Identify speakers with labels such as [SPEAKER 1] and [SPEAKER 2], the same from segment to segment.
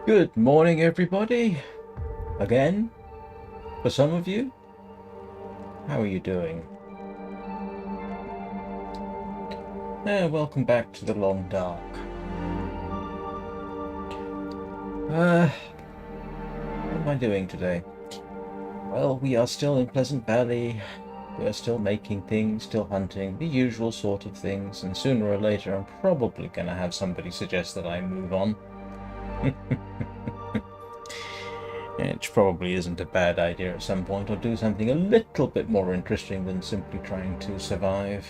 [SPEAKER 1] Good morning, everybody. Again, for some of you, how are you doing? Welcome back to the Long Dark. What am I doing today? Well, we are still in Pleasant Valley. We are still making things, still hunting, the usual sort of things, and sooner or later I'm probably going to have somebody suggest that I move on. Which probably isn't a bad idea at some point, or do something a little bit more interesting than simply trying to survive.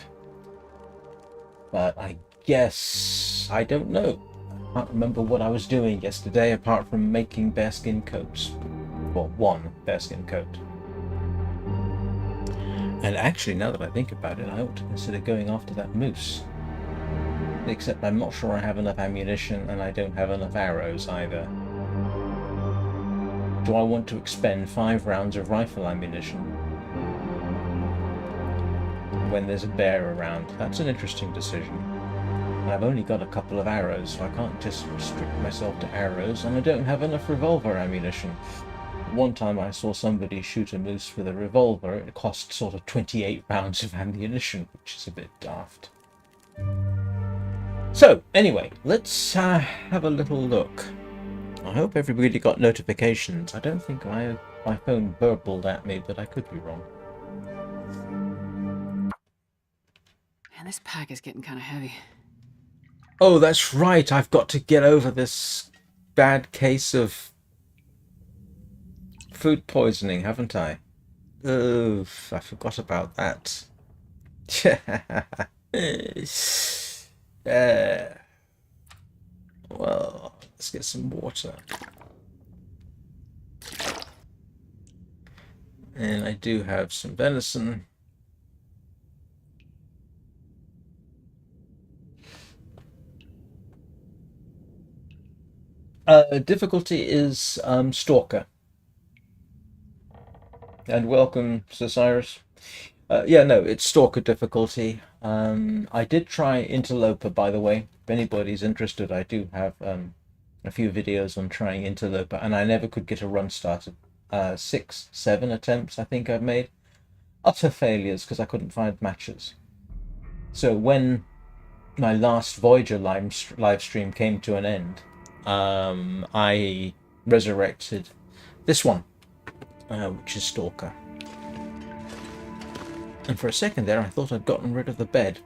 [SPEAKER 1] But I guess, I don't know. I can't remember what I was doing yesterday apart from making bearskin coats. Well, one bearskin coat. And actually, now that I think about it, I ought to consider going after that moose. Except I'm not sure I have enough ammunition, and I don't have enough arrows either. Do I want to expend 5 rounds of rifle ammunition when there's a bear around? That's an interesting decision. And I've only got a couple of arrows, so I can't just restrict myself to arrows, and I don't have enough revolver ammunition. One time I saw somebody shoot a moose with a revolver. It cost sort of 28 rounds of ammunition, which is a bit daft. So, anyway, let's have a little look. I hope everybody got notifications. I don't think my phone burbled at me, but I could be wrong.
[SPEAKER 2] Man, this pack is getting kind of heavy.
[SPEAKER 1] Oh, that's right. I've got to get over this bad case of food poisoning, haven't I? Oh, I forgot about that. Well, let's get some water. And I do have some venison. Difficulty is Stalker. And welcome, Sir Cyrus. Yeah, no, it's Stalker difficulty. I did try Interloper, by the way. If anybody's interested, I do have a few videos on trying Interloper, and I never could get a run started. 6, 7 attempts I think I've made. Utter failures because I couldn't find matches. So when my last Voyager live stream came to an end, I resurrected this one, which is Stalker. And for a second there, I thought I'd gotten rid of the bed.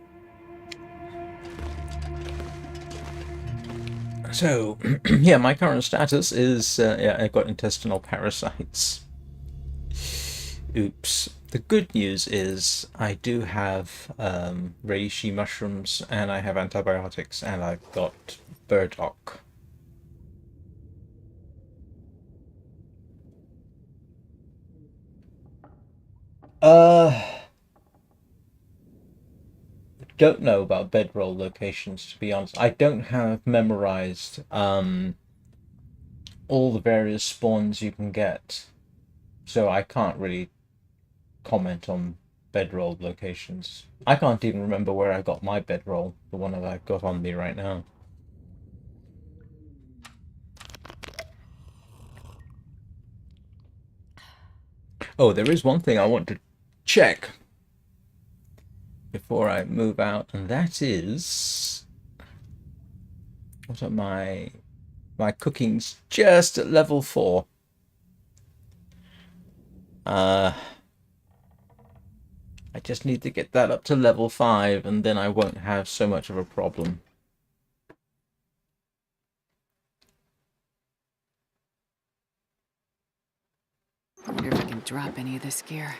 [SPEAKER 1] So, yeah, my current status is, yeah, I've got intestinal parasites. Oops. The good news is I do have reishi mushrooms, and I have antibiotics, and I've got burdock. Don't know about bedroll locations, to be honest. I don't have memorized all the various spawns you can get, so I can't really comment on bedroll locations. I can't even remember where I got my bedroll, the one that I've got on me right now. Oh, there is one thing I want to check before I move out, and that is what are my cooking's just at level 4. I just need to get that up to level 5, and then I won't have so much of a problem.
[SPEAKER 2] I wonder if I can drop any of this gear.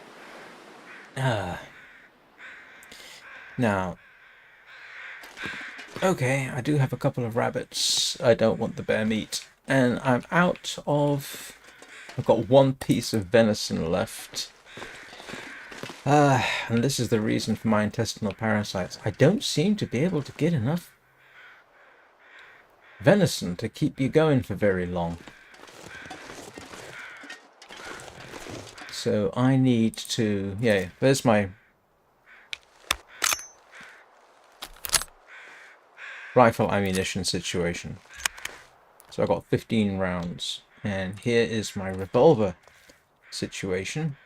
[SPEAKER 1] Now, okay, I do have a couple of rabbits. I don't want the bear meat. And I'm out of... I've got one piece of venison left. And this is the reason for my intestinal parasites. I don't seem to be able to get enough venison to keep you going for very long. So I need to... Yeah, there's my rifle ammunition situation. So I got 15 rounds. And here is my revolver situation.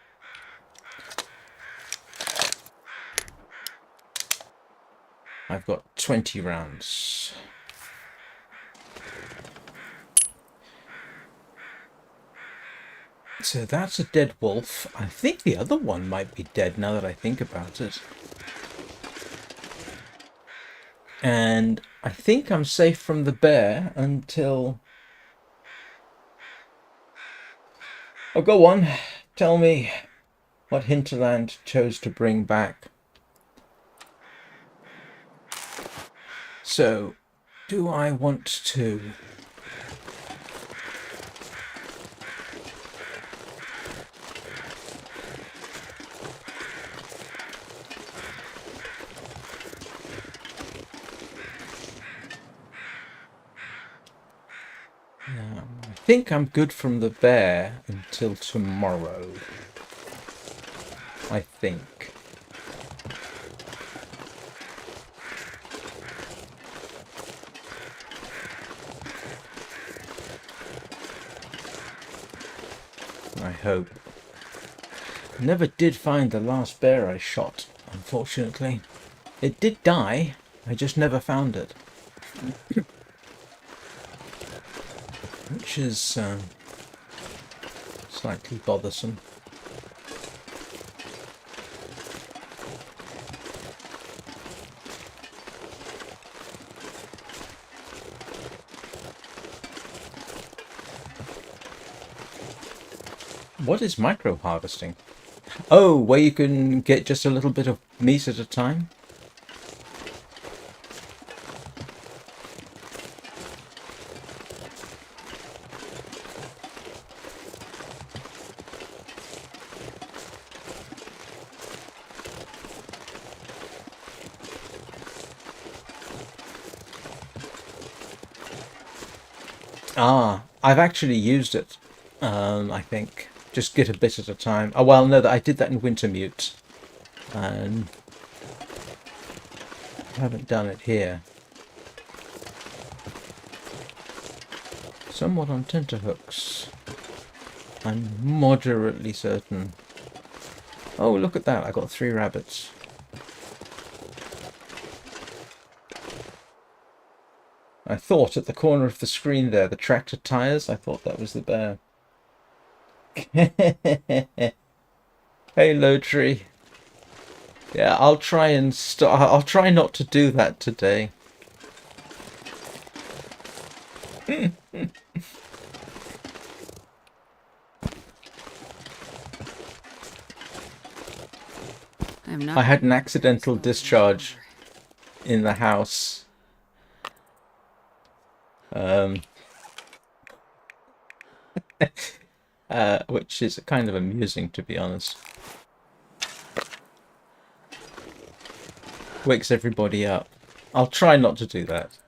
[SPEAKER 1] I've got 20 rounds. So that's a dead wolf. I think the other one might be dead now that I think about it. And I think I'm safe from the bear until... Oh, go on. Tell me what Hinterland chose to bring back. So, do I want to... I think I'm good from the bear until tomorrow. I think. I hope. Never did find the last bear I shot, unfortunately. It did die, I just never found it. Which is slightly bothersome. What is micro harvesting? Oh, where you can get just a little bit of meat at a time? Ah, I've actually used it, I think. Just get a bit at a time. Oh, well, no, I did that in Wintermute. And I haven't done it here. Somewhat on tenterhooks. I'm moderately certain. Oh, look at that. I got 3 rabbits. I thought at the corner of the screen there, the tractor tires, I thought that was the bear. Halo tree. Yeah, I'll try and I'll try not to do that today.
[SPEAKER 2] I'm not.
[SPEAKER 1] I had an accidental discharge in the house. Which is kind of amusing, to be honest. Wakes everybody up. I'll try not to do that.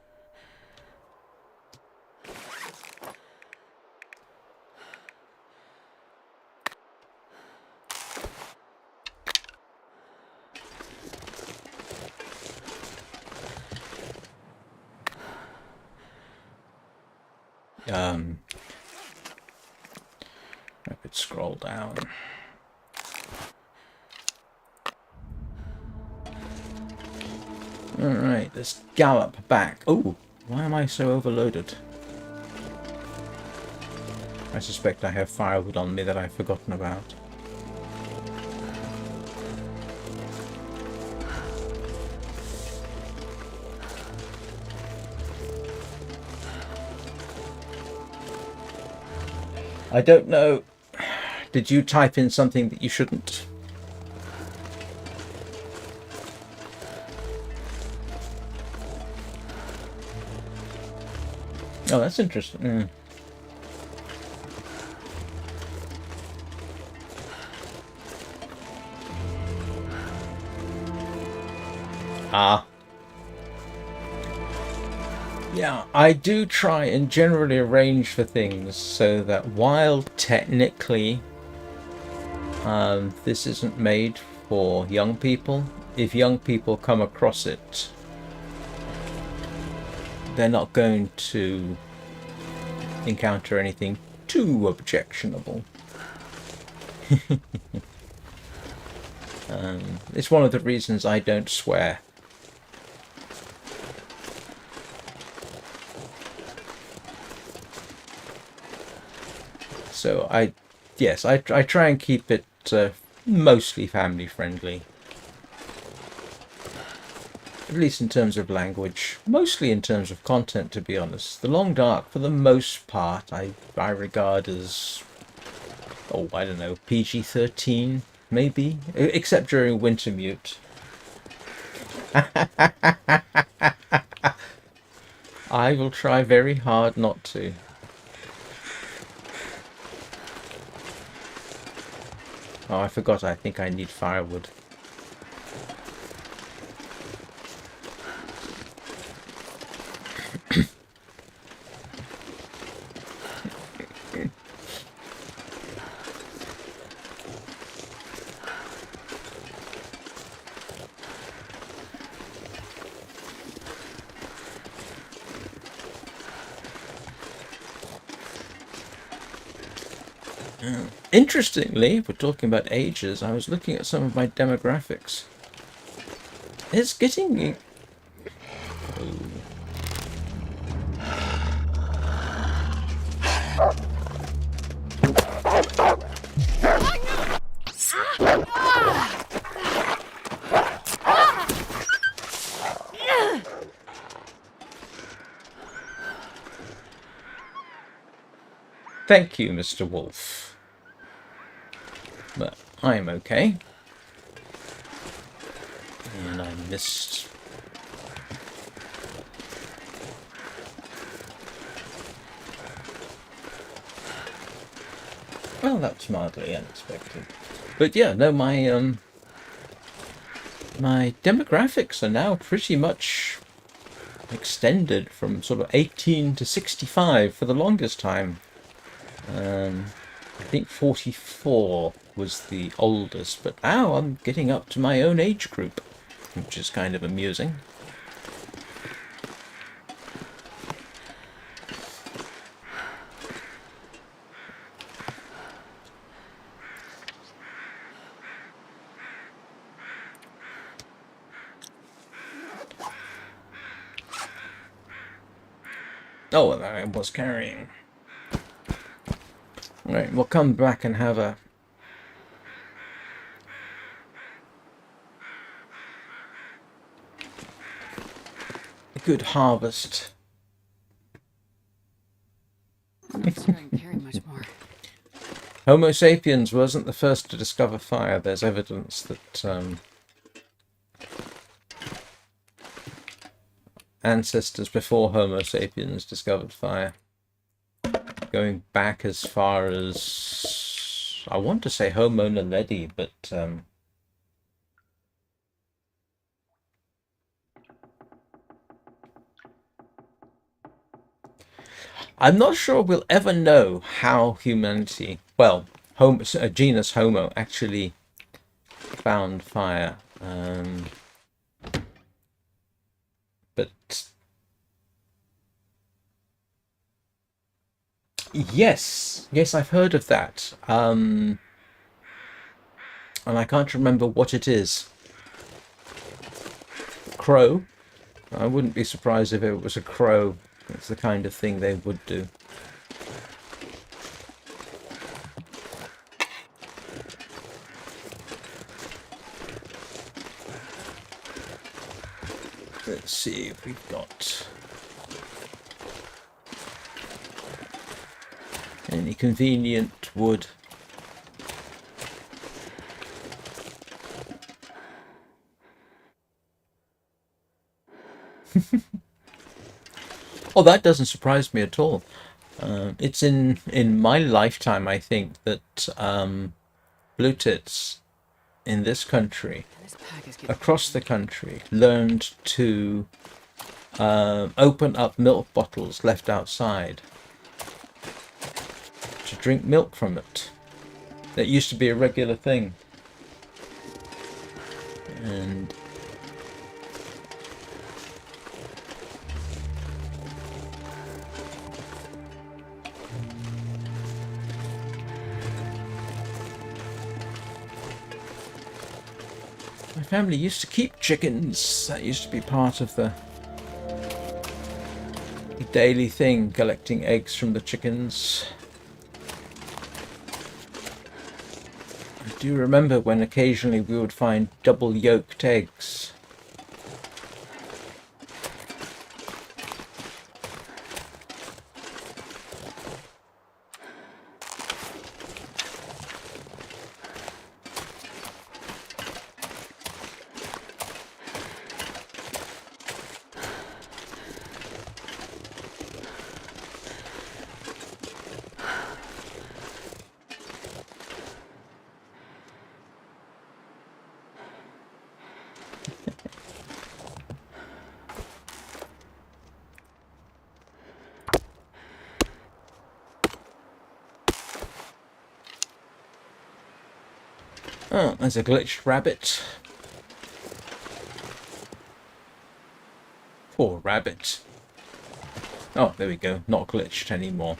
[SPEAKER 1] I could scroll down. Alright, let's gallop back. Oh, why am I so overloaded? I suspect I have firewood on me that I've forgotten about. I don't know. Did you type in something that you shouldn't? Oh, that's interesting. Ah. Yeah, I do try and generally arrange for things so that while technically this isn't made for young people, if young people come across it, they're not going to encounter anything too objectionable. It's one of the reasons I don't swear. So I try and keep it mostly family friendly. At least in terms of language. Mostly in terms of content, to be honest. The Long Dark, for the most part, I regard as, oh, I don't know, PG-13, maybe? Except during Wintermute. I will try very hard not to. Oh, I forgot, I think I need firewood. Interestingly, if we're talking about ages, I was looking at some of my demographics. It's getting... Thank you, Mr. Wolf. But I'm okay. And I missed... Well, that's mildly unexpected. But yeah, no, my demographics are now pretty much extended from sort of 18 to 65 for the longest time. I think 44 was the oldest, but now I'm getting up to my own age group, which is kind of amusing. Oh, and I was carrying. Right, we'll come back and have a good harvest.
[SPEAKER 2] I'm not sure I can carry much more.
[SPEAKER 1] Homo sapiens wasn't the first to discover fire. There's evidence that ancestors before Homo sapiens discovered fire. Going back as far as, I want to say Homo naledi, but I'm not sure we'll ever know how humanity, well, genus Homo, actually found fire. But yes, I've heard of that. And I can't remember what it is. Crow? I wouldn't be surprised if it was a crow. It's the kind of thing they would do. Let's see if we've got any convenient wood. Oh, that doesn't surprise me at all. It's in my lifetime, I think, that blue tits in this country,
[SPEAKER 2] This pack is getting
[SPEAKER 1] across the country, learned to open up milk bottles left outside to drink milk from it. That used to be a regular thing. And my family used to keep chickens. That used to be part of the daily thing, collecting eggs from the chickens. I do remember when occasionally we would find double yolked eggs. Oh, there's a glitched rabbit. Poor rabbit. Oh, there we go. Not glitched anymore.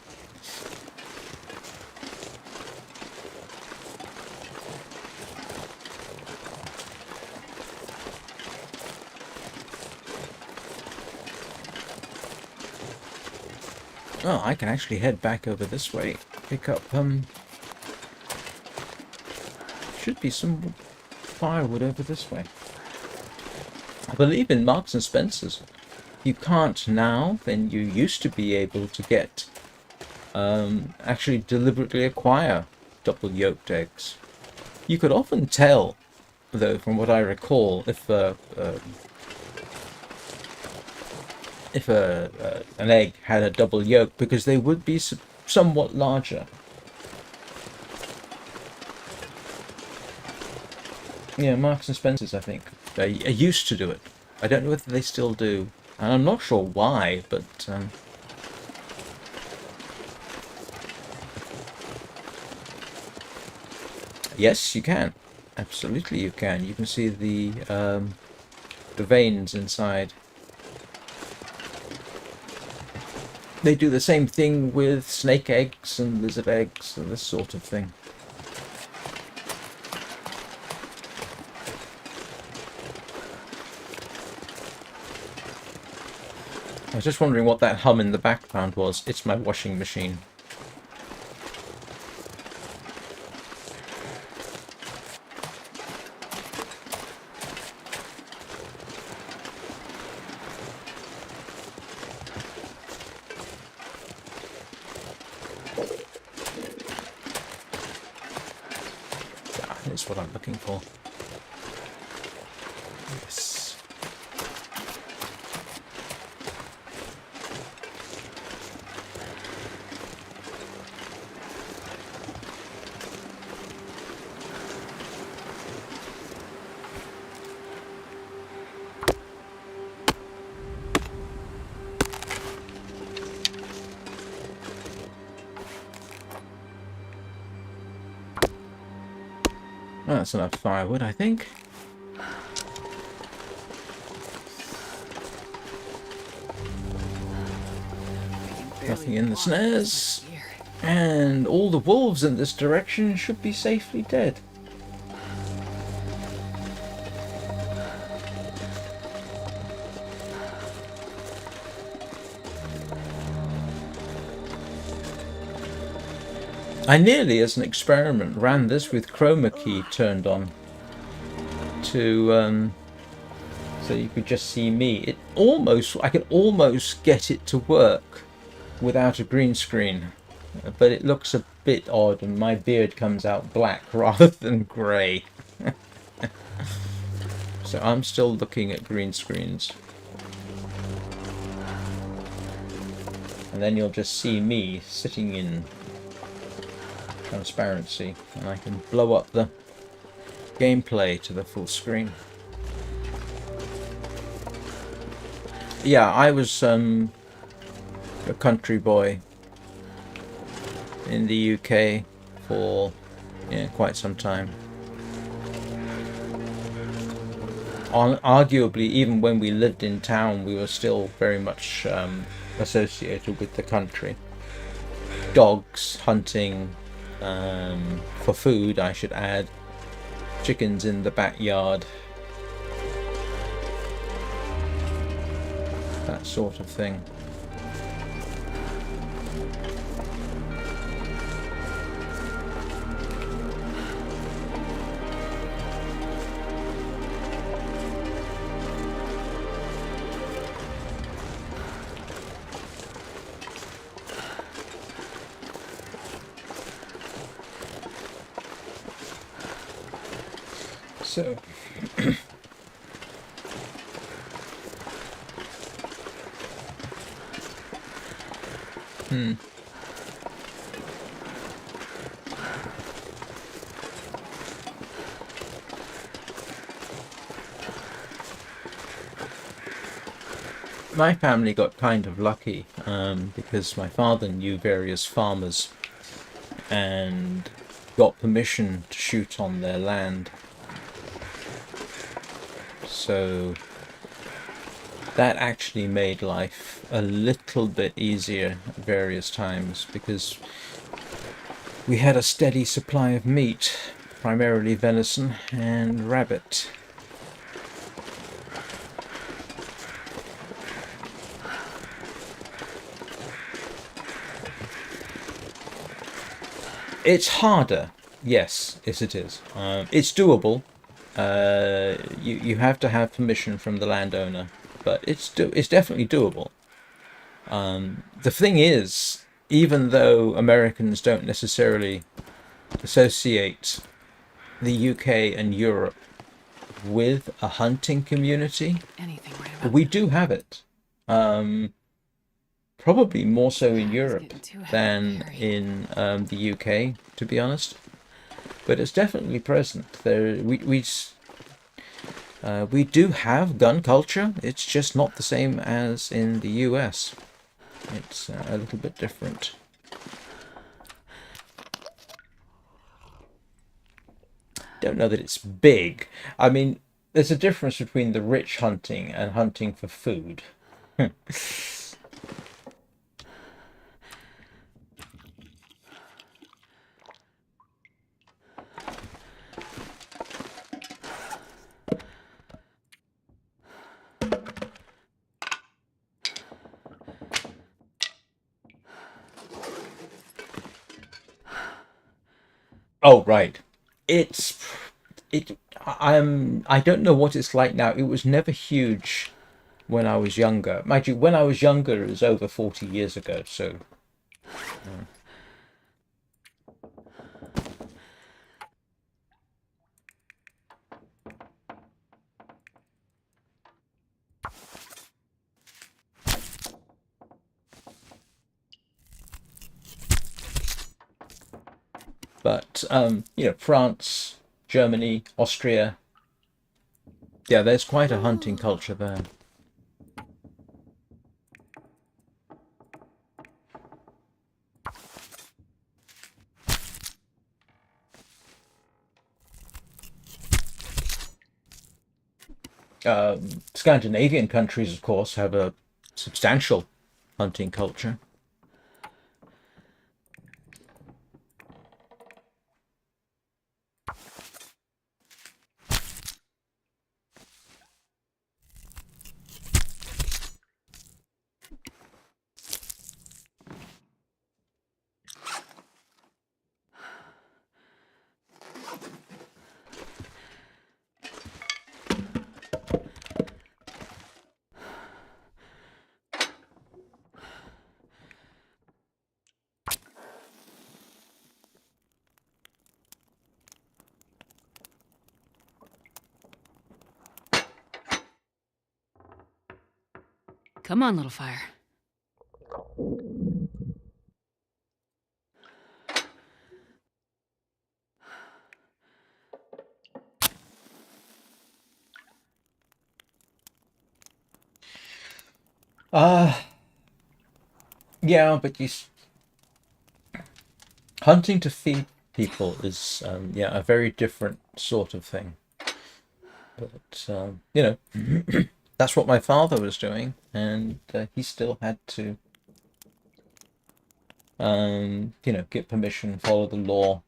[SPEAKER 1] Oh, I can actually head back over this way. Pick up, should be some firewood over this way. I believe in Marks and Spencer's. You can't now, then you used to be able to get, actually deliberately acquire double yolked eggs. You could often tell, though, from what I recall, if an egg had a double yolk, because they would be somewhat larger. Yeah, Marks and Spencer's, I think. They used to do it. I don't know whether they still do. And I'm not sure why, but... yes, you can. Absolutely you can. You can see the veins inside. They do the same thing with snake eggs and lizard eggs and this sort of thing. I was just wondering what that hum in the background was. It's my washing machine. That's what I'm looking for. Yes. Well, that's enough firewood, I think. Nothing in the snares. And all the wolves in this direction should be safely dead. I nearly, as an experiment, ran this with chroma key turned on to so you could just see me. I could almost get it to work without a green screen, but it looks a bit odd, and my beard comes out black rather than grey. So I'm still looking at green screens. And then you'll just see me sitting in transparency, and I can blow up the gameplay to the full screen. Yeah, I was a country boy in the UK for quite some time. Arguably, even when we lived in town, we were still very much associated with the country. Dogs, hunting, for food, I should add, chickens in the backyard, that sort of thing. So my family got kind of lucky because my father knew various farmers and got permission to shoot on their land. So that actually made life a little bit easier at various times, because we had a steady supply of meat, primarily venison and rabbit. It's harder, yes, it is. It's doable. You have to have permission from the landowner, but it's definitely doable. The thing is, even though Americans don't necessarily associate the UK and Europe with a hunting community, we do have it. Probably more so in Europe than in the UK, to be honest. But it's definitely present. We do have gun culture. It's just not the same as in the US. It's a little bit different. Don't know that it's big. I mean, there's a difference between the rich hunting and hunting for food. Oh, right. It's I don't know what it's like now. It was never huge when I was younger. Mind you, when I was younger, it was over 40 years ago. So, but France, Germany, Austria. Yeah, there's quite a hunting culture there. Scandinavian countries, of course, have a substantial hunting culture.
[SPEAKER 2] Come on, little fire.
[SPEAKER 1] Uh, yeah, but hunting to feed people is yeah, a very different sort of thing. But that's what my father was doing, and he still had to get permission, follow the law.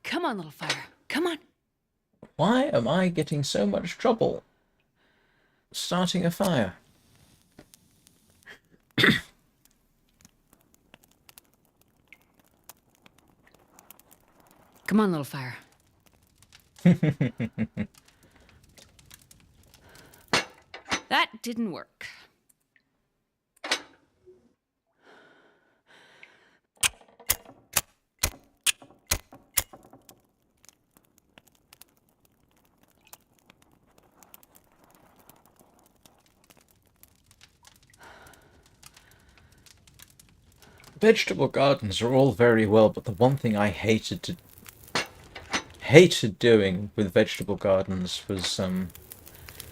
[SPEAKER 2] Come on, little fire. Come on.
[SPEAKER 1] Why am I getting so much trouble starting a fire?
[SPEAKER 2] Come on, little fire. That didn't work.
[SPEAKER 1] Vegetable gardens are all very well, but the one thing I hated doing with vegetable gardens was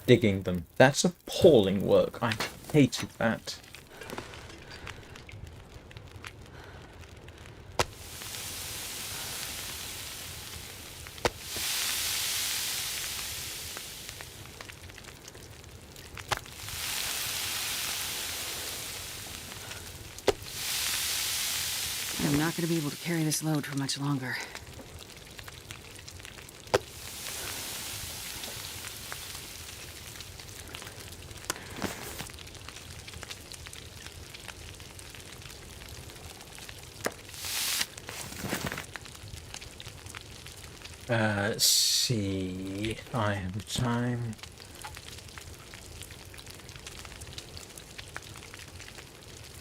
[SPEAKER 1] digging them. That's appalling work. I hated that.
[SPEAKER 2] I'm not going to be able to carry this load for much longer.
[SPEAKER 1] Let's see. I have time.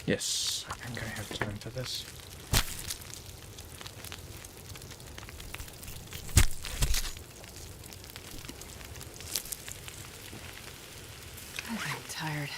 [SPEAKER 1] Yes, I think I have time for this.
[SPEAKER 2] I'm tired.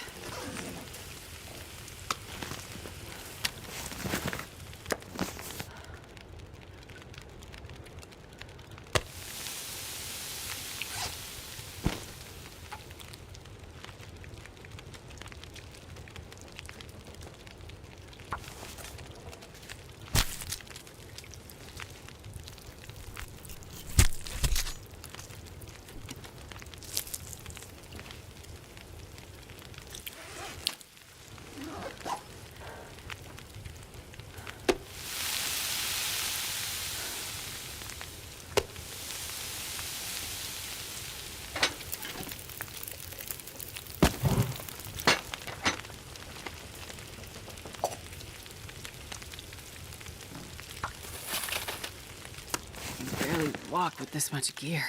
[SPEAKER 2] walk with this much gear.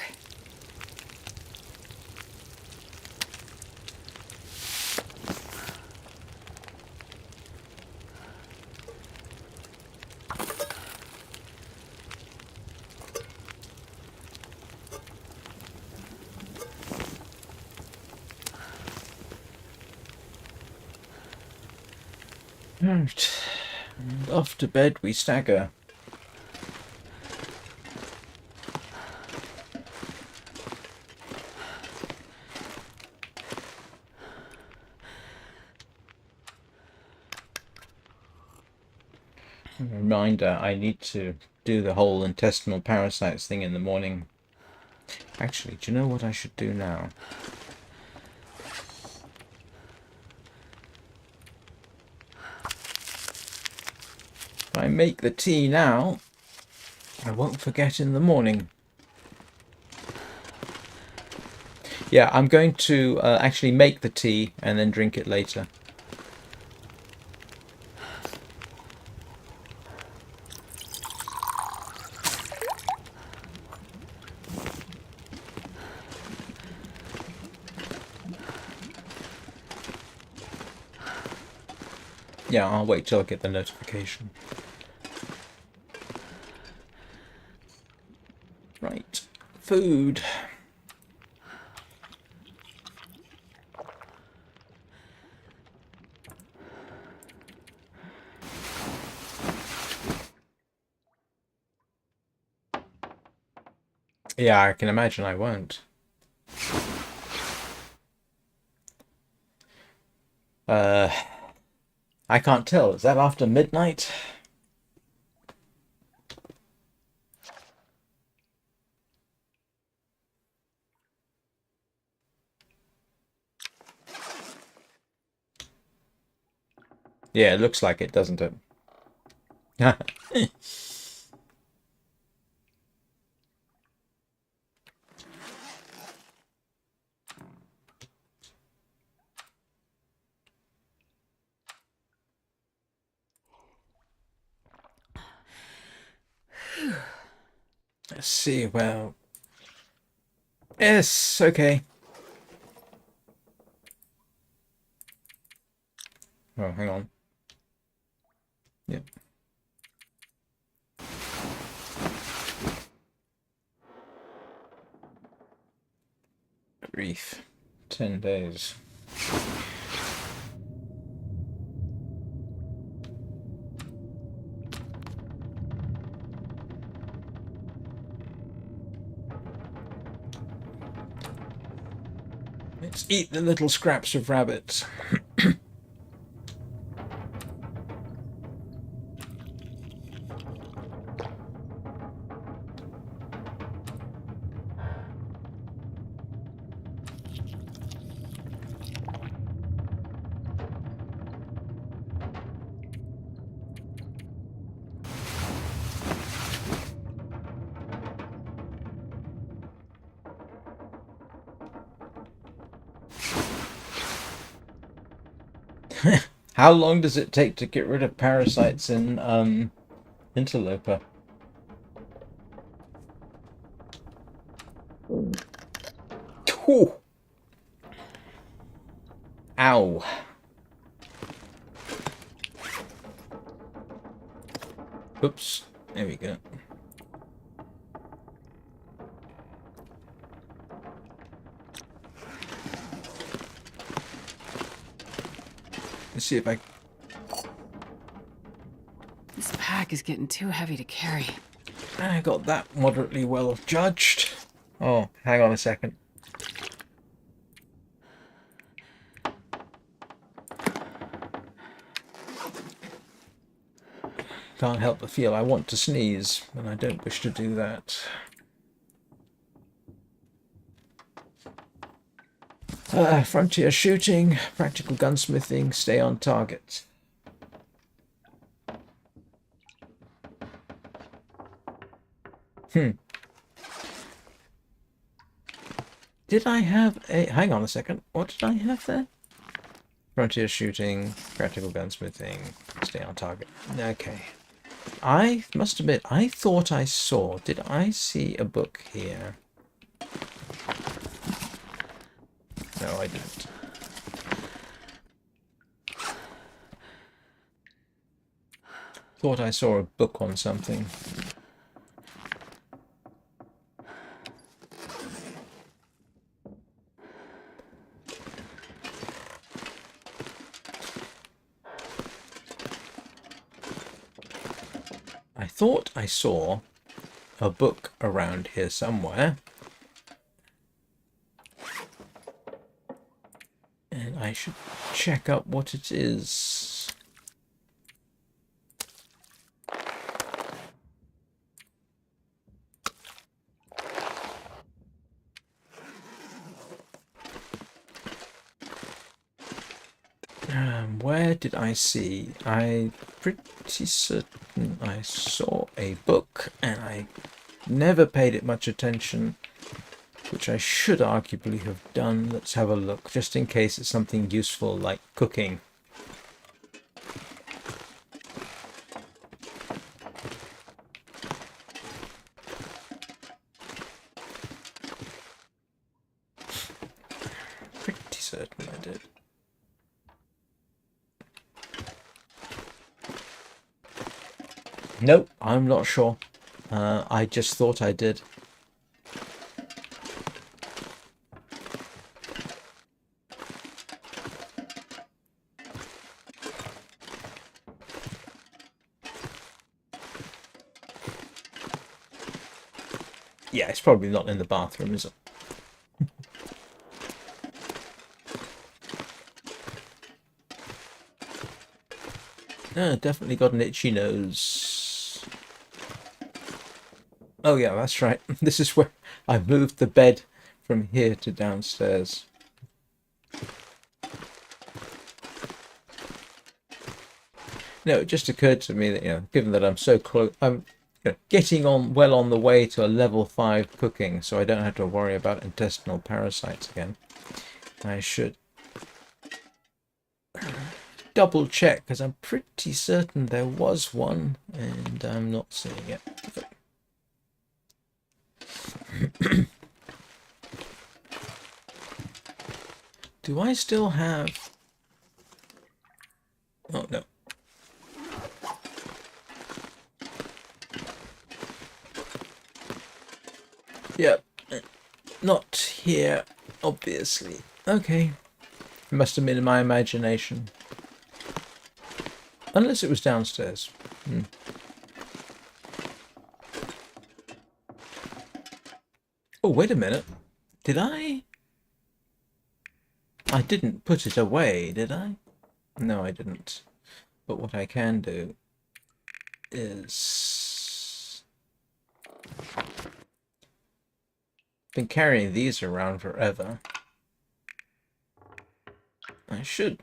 [SPEAKER 1] Right. And off to bed we stagger. Reminder, I need to do the whole intestinal parasites thing in the morning. Actually, do you know what I should do now? If I make the tea now, I won't forget in the morning. Yeah, I'm going to actually make the tea and then drink it later. Yeah, I'll wait till I get the notification. Right, food. Yeah, I can imagine I won't. I can't tell. Is that after midnight? Yeah, it looks like it, doesn't it? Let's see, well... Yes, okay. Oh, hang on. Yep. Grief. 10 days. Let's eat the little scraps of rabbit. How long does it take to get rid of parasites in interloper? Ooh. Ow. Oops. There we go. Let's see if I...
[SPEAKER 2] This pack is getting too heavy to carry.
[SPEAKER 1] I got that moderately well judged. Oh, hang on a second. Can't help but feel I want to sneeze, and I don't wish to do that. Frontier shooting, practical gunsmithing, stay on target. Did I have a... Hang on a second. What did I have there? Frontier shooting, practical gunsmithing, stay on target. Okay. I must admit, I thought I saw. Did I see a book here? No, I didn't. Thought I saw a book on something. I thought I saw a book around here somewhere. And I should check up what it is. Where did I see? I'm pretty certain I saw a book and I never paid it much attention, which I should arguably have done. Let's have a look, just in case it's something useful like cooking. Pretty certain I did. Nope, I'm not sure. I just thought I did. Yeah, it's probably not in the bathroom, is it? Definitely got an itchy nose. Oh yeah, that's right. This is where I moved the bed from here to downstairs. No, it just occurred to me that, given that I'm so close, I'm getting on well on the way to a level 5 cooking, so I don't have to worry about intestinal parasites again. I should double check, because I'm pretty certain there was one, and I'm not seeing it. Do I still have... Oh, no. Yep. Not here, obviously. Okay. It must have been in my imagination. Unless it was downstairs. Oh, wait a minute. Did I? I didn't put it away, did I? No, I didn't. But what I can do is... been carrying these around forever. I should.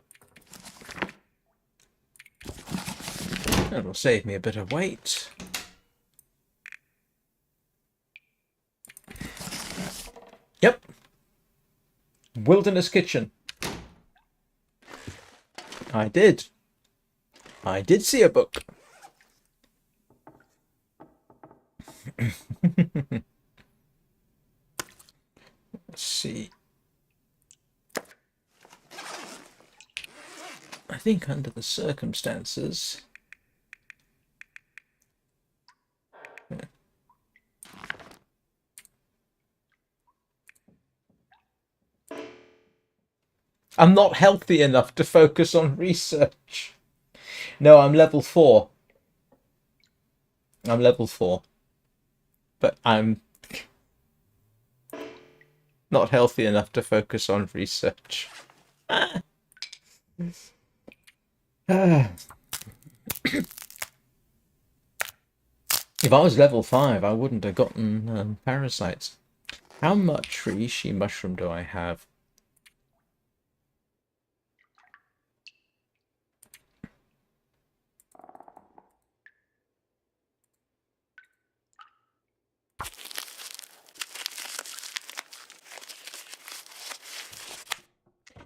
[SPEAKER 1] That'll save me a bit of weight. Yep. Wilderness kitchen. I did. I did see a book. Let's see. I think under the circumstances... I'm not healthy enough to focus on research. No, I'm level 4. I'm level 4. But I'm not healthy enough to focus on research. If I was level 5, I wouldn't have gotten parasites. How much reishi mushroom do I have?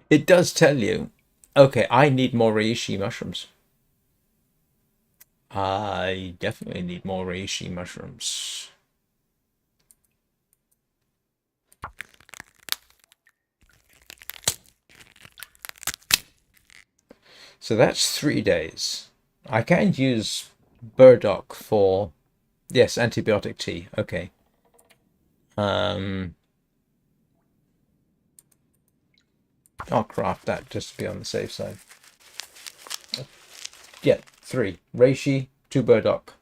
[SPEAKER 1] It does tell you. Okay, I need more reishi mushrooms. I definitely need more reishi mushrooms. So that's 3 days. I can use burdock for, yes, antibiotic tea. Okay. I'll craft that just to be on the safe side. Yeah, 3 reishi, 2 burdock.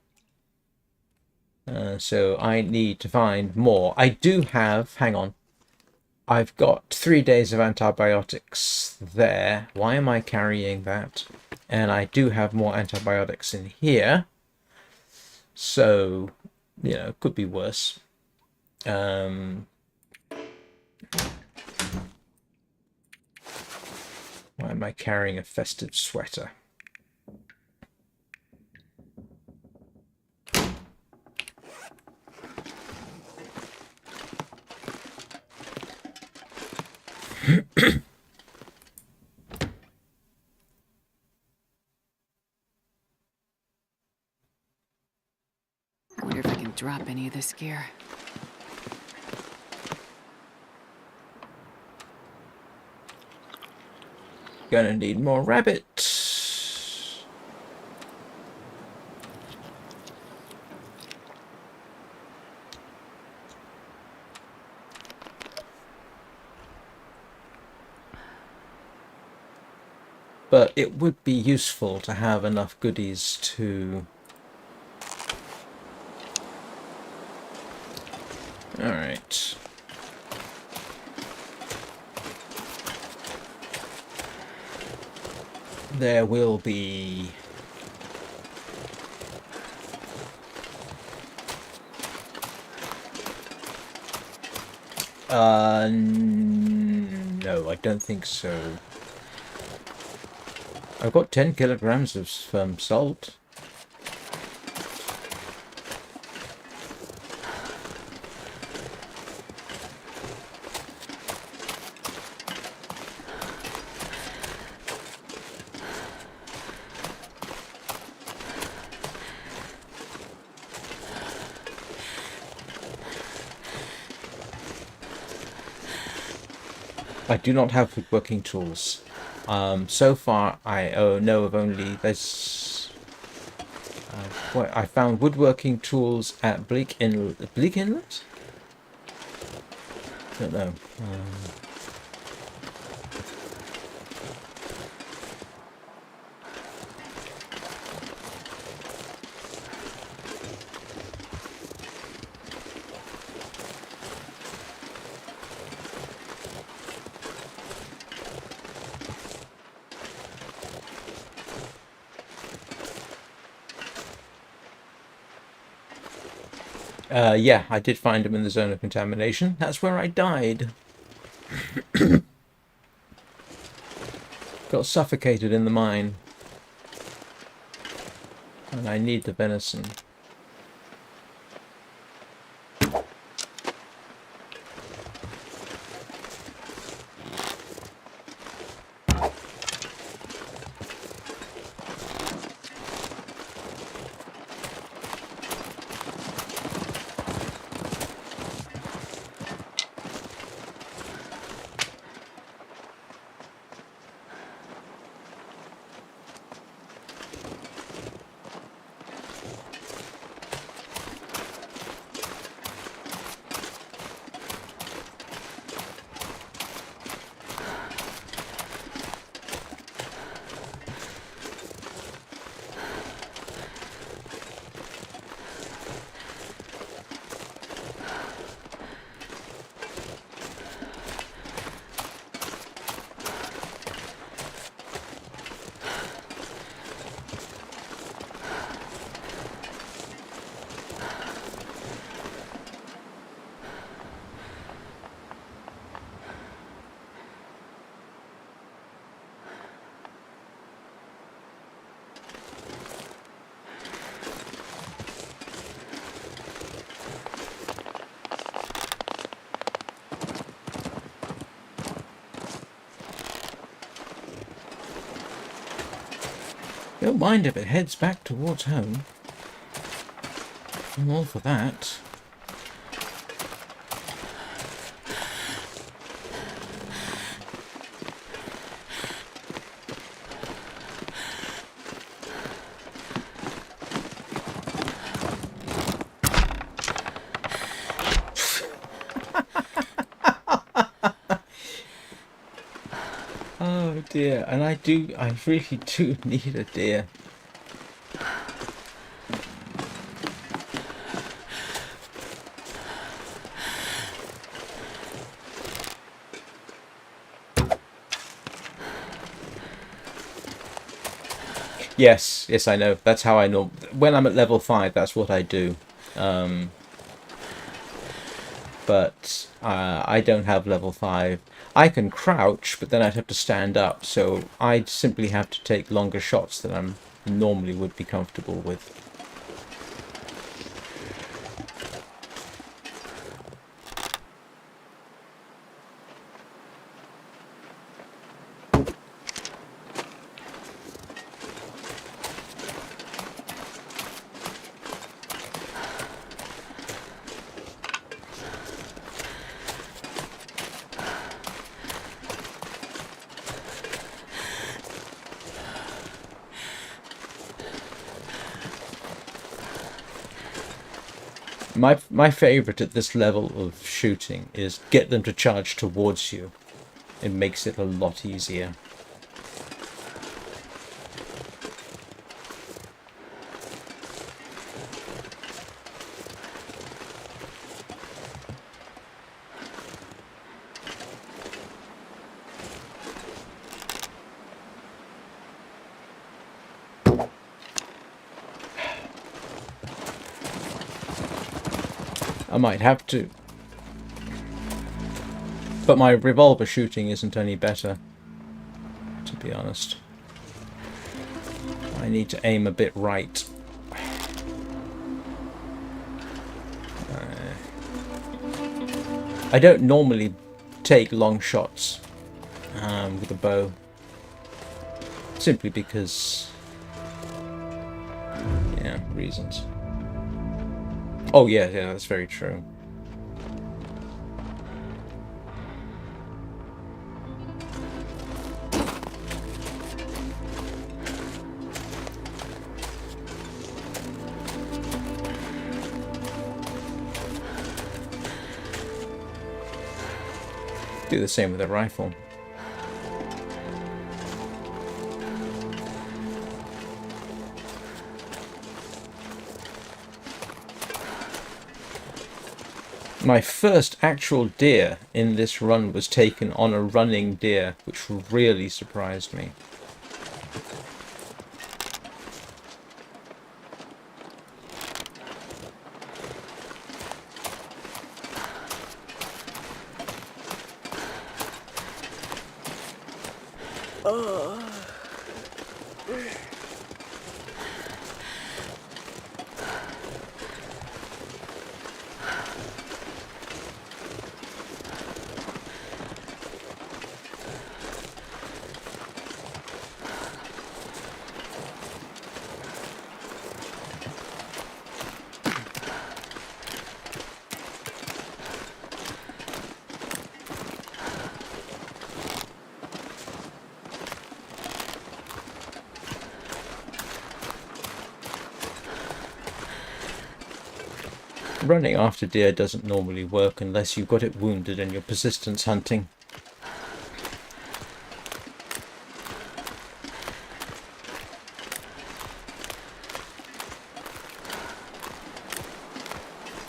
[SPEAKER 1] So I need to find more. I do have, hang on, I've got 3 days of antibiotics there. Why am I carrying that? And I do have more antibiotics in here. So, you know, could be worse. Why am I carrying a festive sweater?
[SPEAKER 2] I wonder if I can drop any of this gear.
[SPEAKER 1] Gonna need more rabbit. But it would be useful to have enough goodies to... Alright. There will be... no, I don't think so. I've got 10 kilograms of salt. I do not have woodworking tools. So far, I know of only there's. What I found woodworking tools at Bleak Inlet. Bleak Inlet? Don't know. Yeah, I did find him in the zone of contamination. That's where I died. Got suffocated in the mine. And I need the venison. Don't mind if it heads back towards home. I'm all for that. Oh dear, and I really do need a deer. Yes, I know. That's how I know. When I'm at level 5, that's what I do. But I don't have level 5. I can crouch, but then I'd have to stand up, so I'd simply have to take longer shots than I normally would be comfortable with. My favorite at this level of shooting is get them to charge towards you. It makes it a lot easier. I might have to. But my revolver shooting isn't any better, to be honest. I need to aim a bit right. I don't normally take long shots with a bow. Simply because... yeah, reasons. Oh yeah, that's very true. Do the same with a rifle. My first actual deer in this run was taken on a running deer, which really surprised me. Running after deer doesn't normally work unless you've got it wounded and you're persistence hunting.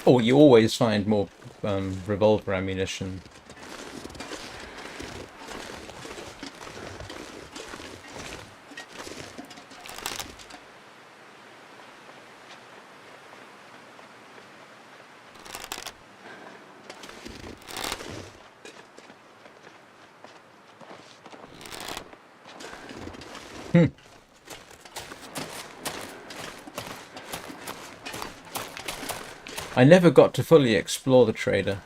[SPEAKER 1] Oh, you always find more revolver ammunition. I never got to fully explore the trader.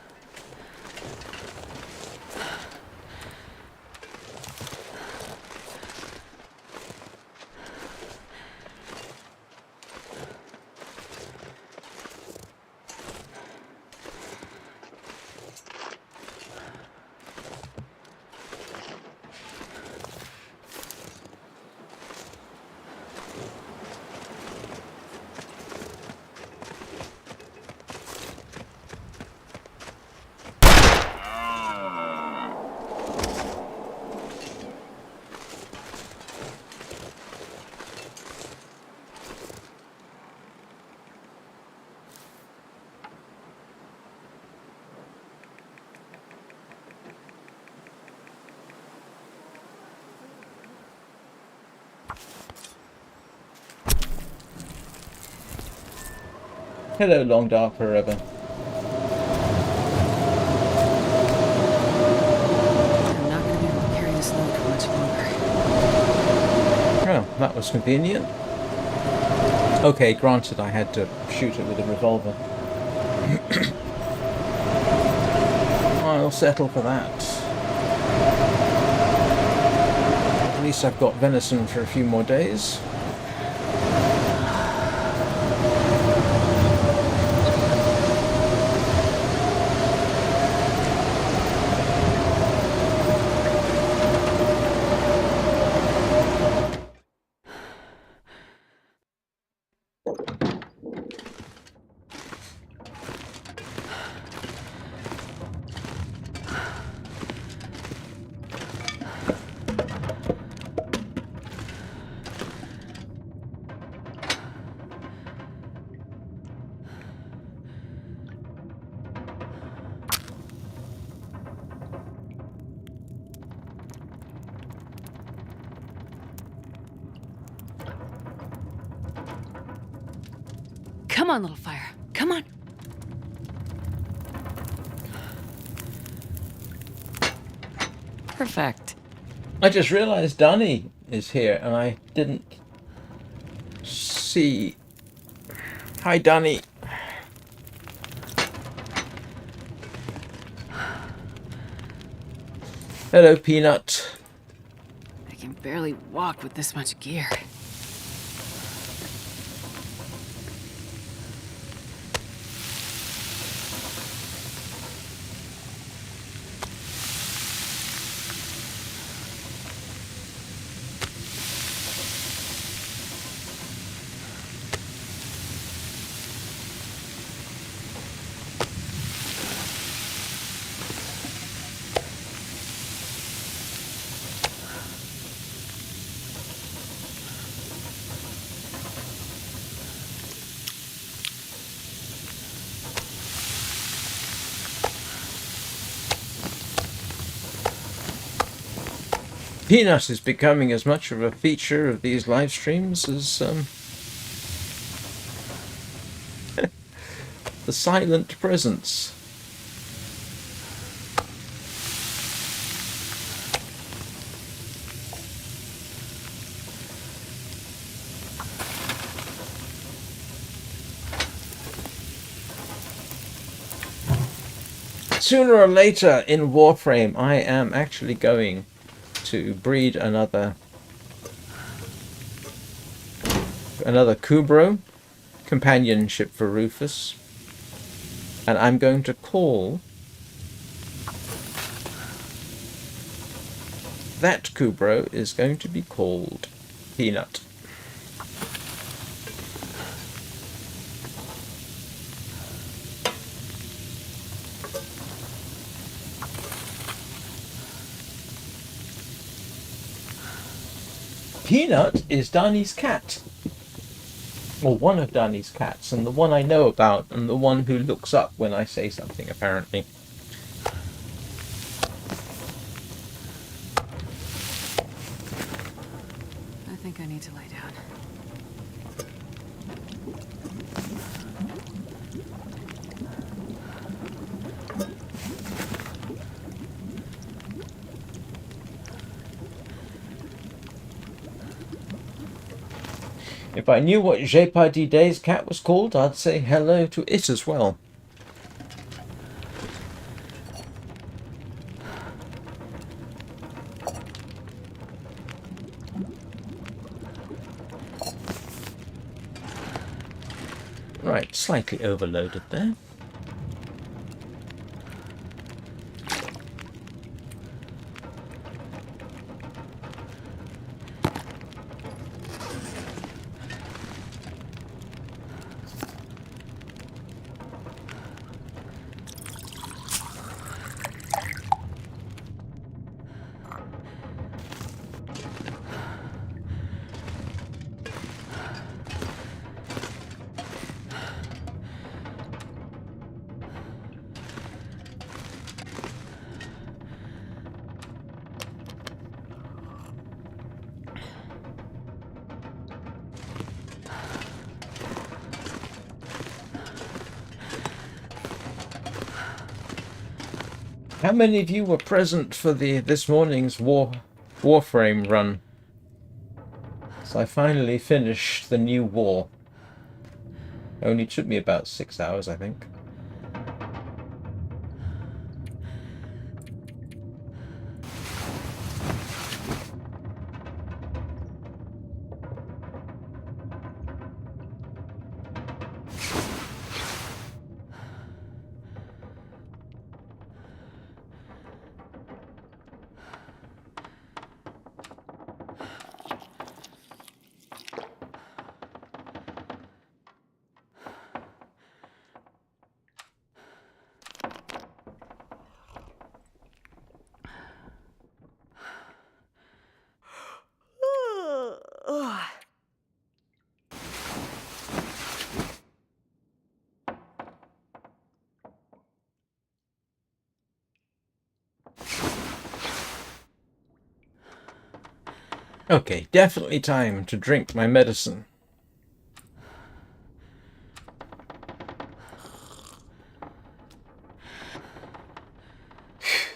[SPEAKER 1] Hello, long dark forever.
[SPEAKER 2] I'm not going to be able to carry this load for much longer.
[SPEAKER 1] Well, that was convenient. Okay, granted I had to shoot it with a revolver. I'll settle for that. At least I've got venison for a few more days.
[SPEAKER 2] Come on, little fire. Come on. Perfect.
[SPEAKER 1] I just realised Danny is here and I didn't see. Hi, Danny. Hello, Peanut.
[SPEAKER 2] I can barely walk with this much gear.
[SPEAKER 1] Peanut is becoming as much of a feature of these live streams as the silent presence. Sooner or later in Warframe, I am actually going to breed another Kubro, companionship for Rufus, and I'm going to call that Kubro is going to be called Peanut. Peanut is Danny's cat. Or one of Danny's cats, and the one I know about, and the one who looks up when I say something, apparently.
[SPEAKER 2] I think I need to lay down.
[SPEAKER 1] If I knew what Jeopardy's cat was called, I'd say hello to it as well. Right, slightly overloaded there. How many of you were present for this morning's Warframe run? So I finally finished the new war. Only took me about 6 hours, I think. Okay, definitely time to drink my medicine.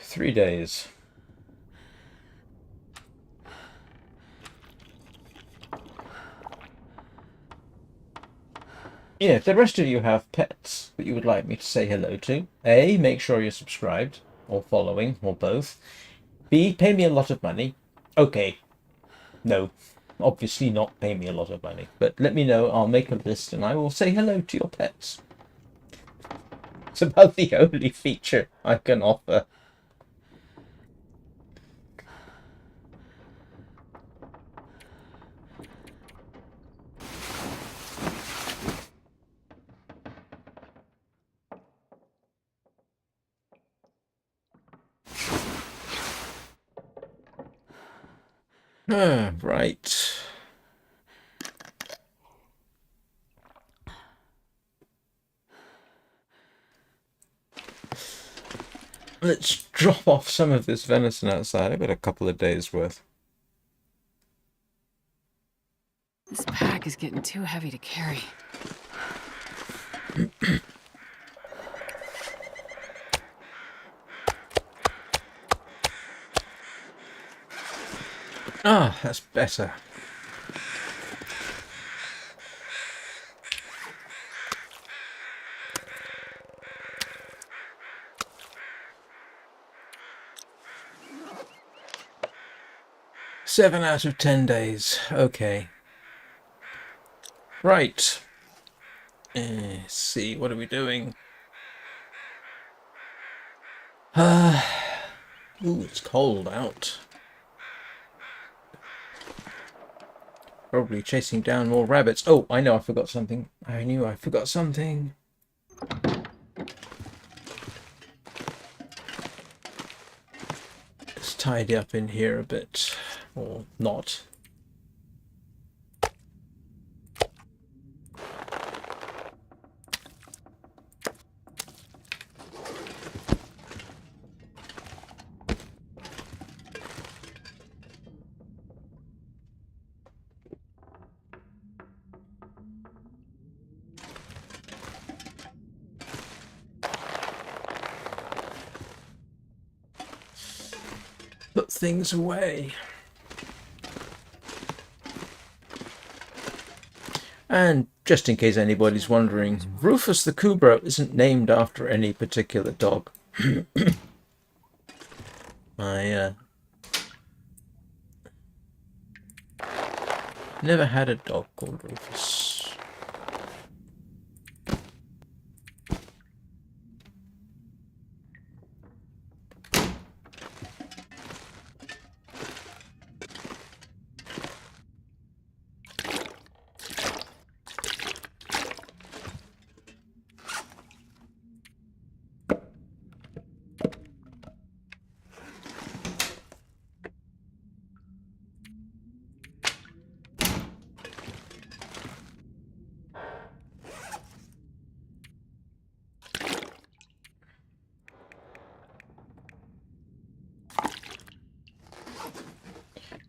[SPEAKER 1] Three days. Yeah, if the rest of you have pets that you would like me to say hello to, A, make sure you're subscribed, or following, or both. B, pay me a lot of money. Okay, no, obviously not pay me a lot of money, but let me know, I'll make a list and I will say hello to your pets. It's about the only feature I can offer. Right. Let's drop off some of this venison outside. I've got a couple of days worth.
[SPEAKER 2] This pack is getting too heavy to carry.
[SPEAKER 1] Ah, that's better. Seven out of 10 days. Okay. Right. Let's see, what are we doing? Ooh, it's cold out. Probably chasing down more rabbits. Oh, I know I forgot something. I knew I forgot something. Let's tidy up in here a bit. Or not. Put things away. And just in case anybody's wondering, Rufus the Kubro isn't named after any particular dog. I never had a dog called Rufus.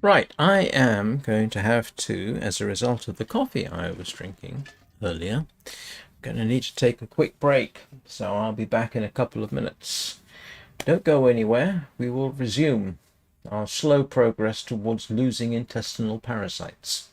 [SPEAKER 1] Right, I am going to have to, as a result of the coffee I was drinking earlier, going to need to take a quick break, so I'll be back in a couple of minutes. Don't go anywhere. We will resume our slow progress towards losing intestinal parasites.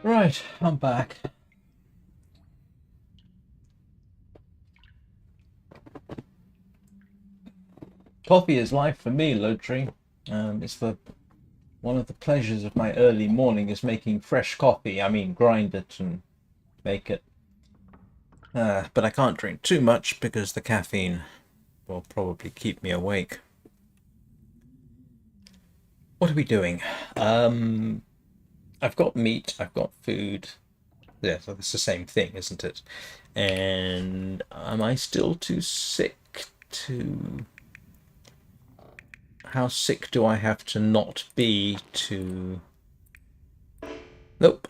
[SPEAKER 1] Right, I'm back. Coffee is life for me, Lotri. It's one of the pleasures of my early morning is making fresh coffee. I mean, grind it and make it. But I can't drink too much because the caffeine will probably keep me awake. What are we doing? I've got meat, I've got food. Yeah, so it's the same thing, isn't it? And am I still too sick to... How sick do I have to not be to... Nope.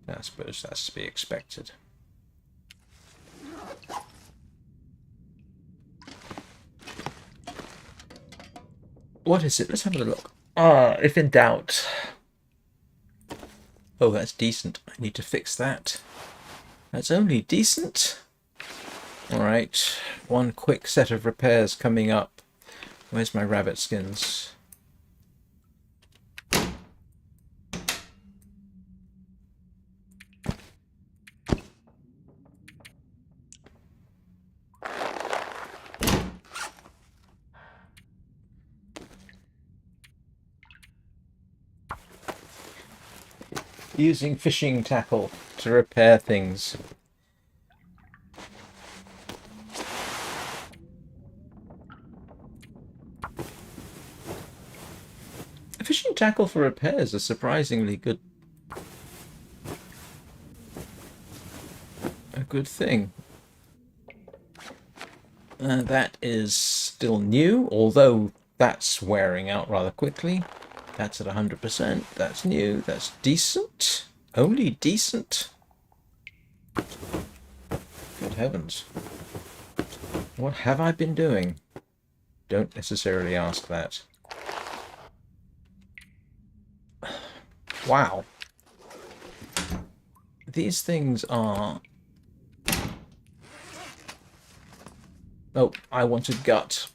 [SPEAKER 1] I suppose that's to be expected. What is it? Let's have a look. If in doubt. Oh, that's decent. I need to fix that. That's only decent. Alright, one quick set of repairs coming up. Where's my rabbit skins? Using fishing tackle to repair things. Fishing tackle for repairs is surprisingly good. A good thing. That is still new, although that's wearing out rather quickly. That's at 100%. That's new. That's decent. Only decent. Good heavens. What have I been doing? Don't necessarily ask that. Wow. These things are... Oh, I wanted gut.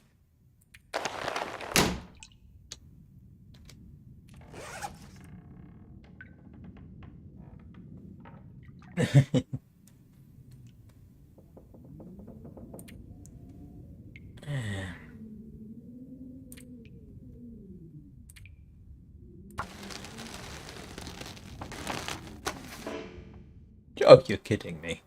[SPEAKER 1] Oh, you're kidding me.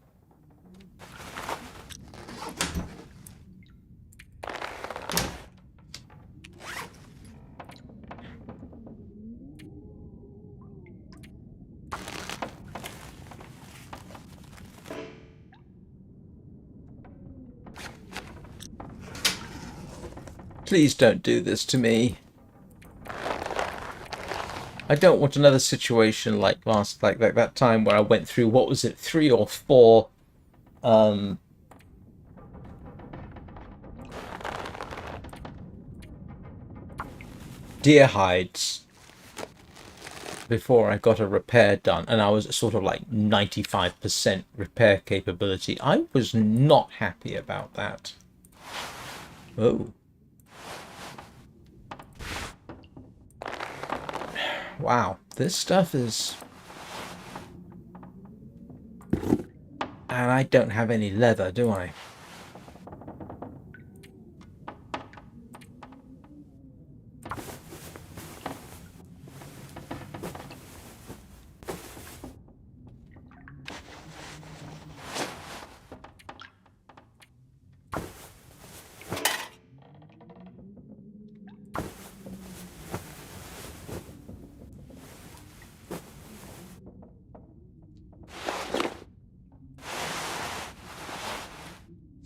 [SPEAKER 1] Please don't do this to me. I don't want another situation like that time where I went through, what was it, 3 or 4 deer hides before I got a repair done, and I was sort of like 95% repair capability. I was not happy about that. Oh. Wow, this stuff is... And I don't have any leather, do I?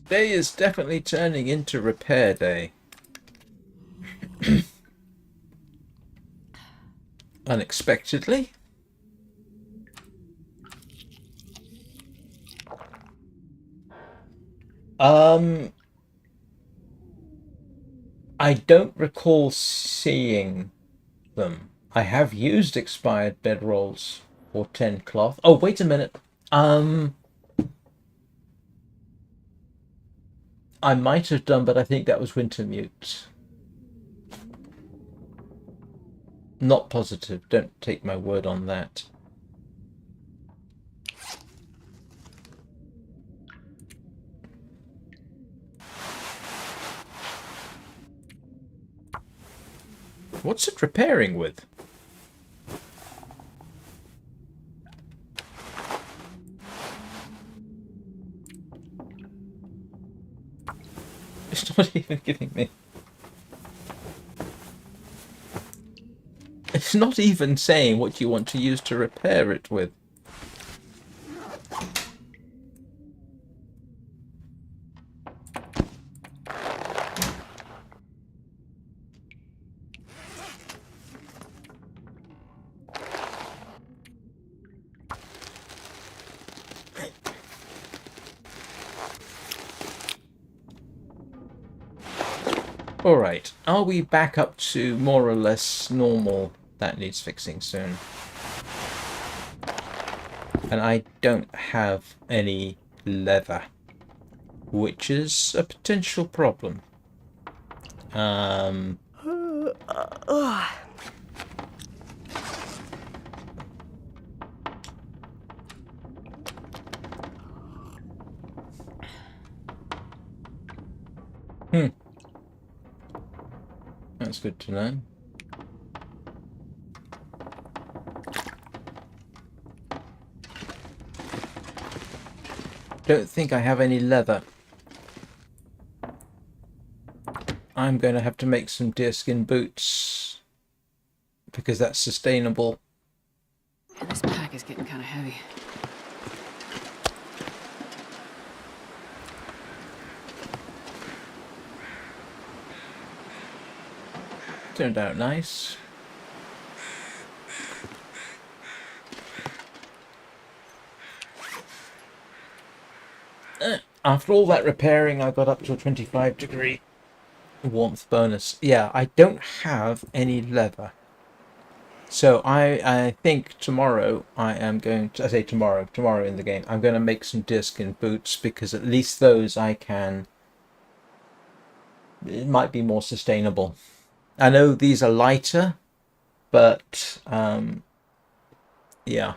[SPEAKER 1] Day is definitely turning into repair day. Unexpectedly. I don't recall seeing them. I have used expired bedrolls or 10 cloth. Oh, wait a minute. I might have done, but I think that was Wintermute. Not positive. Don't take my word on that. What's it repairing with? It's not even giving me... It's not even saying what you want to use to repair it with. Alright, are we back up to more or less normal? That needs fixing soon. And I don't have any leather, which is a potential problem. That's good to know. Don't think I have any leather. I'm going to have to make some deerskin boots because that's sustainable.
[SPEAKER 2] Man, this pack is getting kind of heavy.
[SPEAKER 1] Turned out nice. After all that repairing, I got up to a 25-degree warmth bonus. Yeah, I don't have any leather. So I think tomorrow I am going to, I say tomorrow in the game, I'm going to make some deerskin boots, because at least those I can, it might be more sustainable. I know these are lighter, but yeah.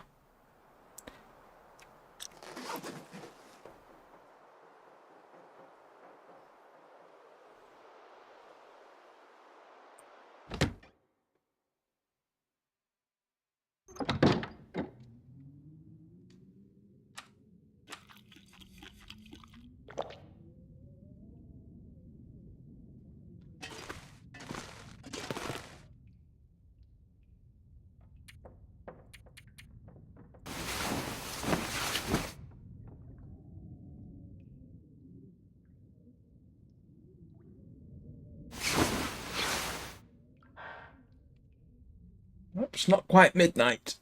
[SPEAKER 1] Oops, not quite midnight.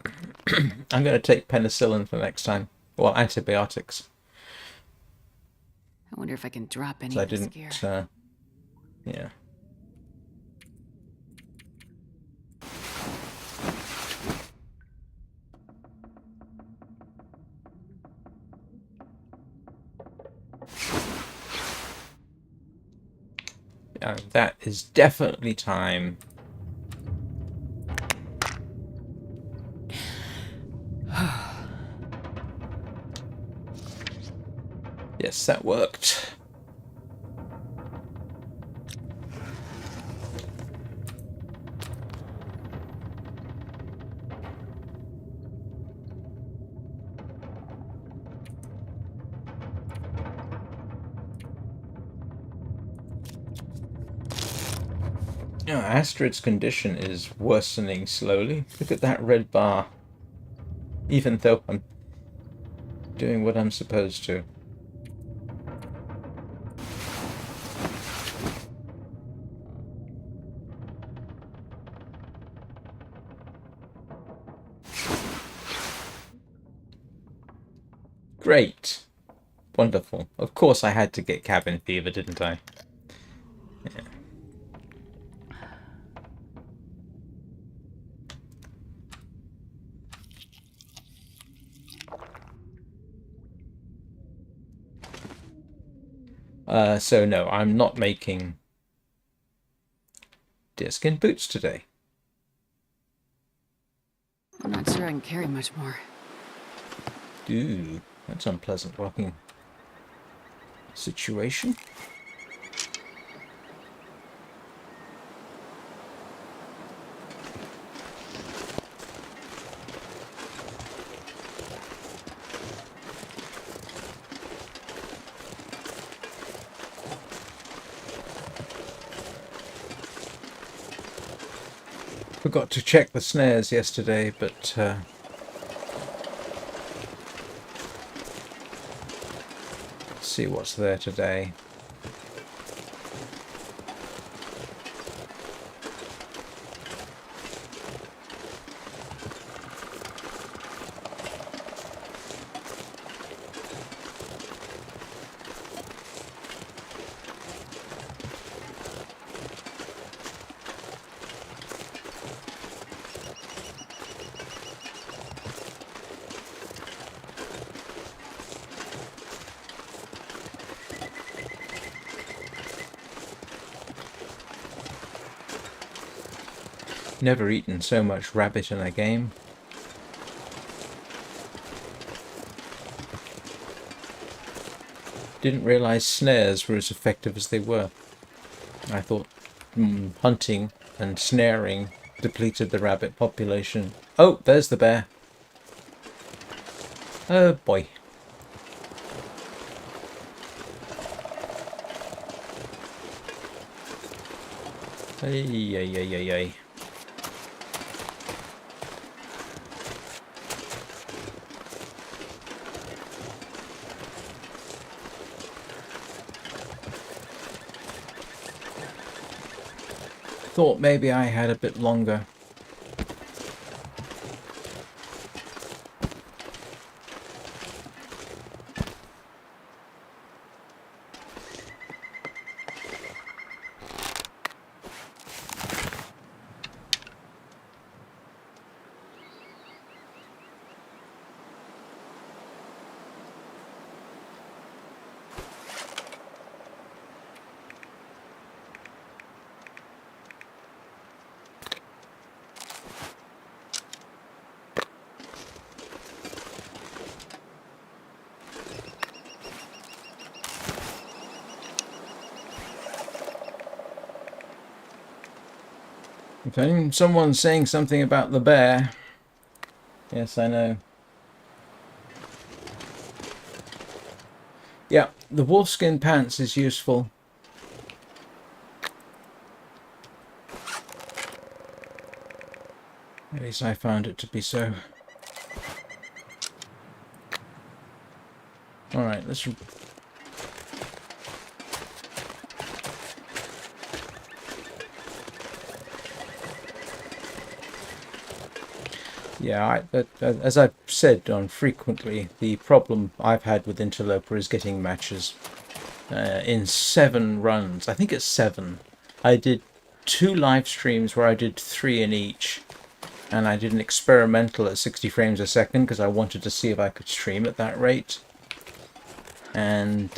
[SPEAKER 1] I'm going to take penicillin for next time. Well, antibiotics.
[SPEAKER 2] I wonder if I can drop any
[SPEAKER 1] So I
[SPEAKER 2] of this
[SPEAKER 1] didn't,
[SPEAKER 2] gear.
[SPEAKER 1] yeah. That is definitely time. Yes, that worked. Astrid's condition is worsening slowly. Look at that red bar. Even though I'm doing what I'm supposed to. Great. Wonderful. Of course I had to get cabin fever, didn't I? Yeah. So no, I'm not making deerskin boots today.
[SPEAKER 2] I'm not sure I can carry much more.
[SPEAKER 1] Ooh, that's unpleasant walking situation. Forgot to check the snares yesterday, but let's see what's there today. Never eaten so much rabbit in a game. Didn't realize snares were as effective as they were. I thought hunting and snaring depleted the rabbit population. Oh, there's the bear. Oh boy. Ay, ay, ay, ay, ay. Thought maybe I had a bit longer. Okay, someone's saying something about the bear. Yes, I know. Yeah, the wolfskin pants is useful. At least I found it to be so. Alright, let's... Yeah, as I've said on frequently, the problem I've had with Interloper is getting matches. In 7 runs, I think it's 7. I did 2 live streams where I did 3 in each. And I did an experimental at 60 frames a second because I wanted to see if I could stream at that rate. And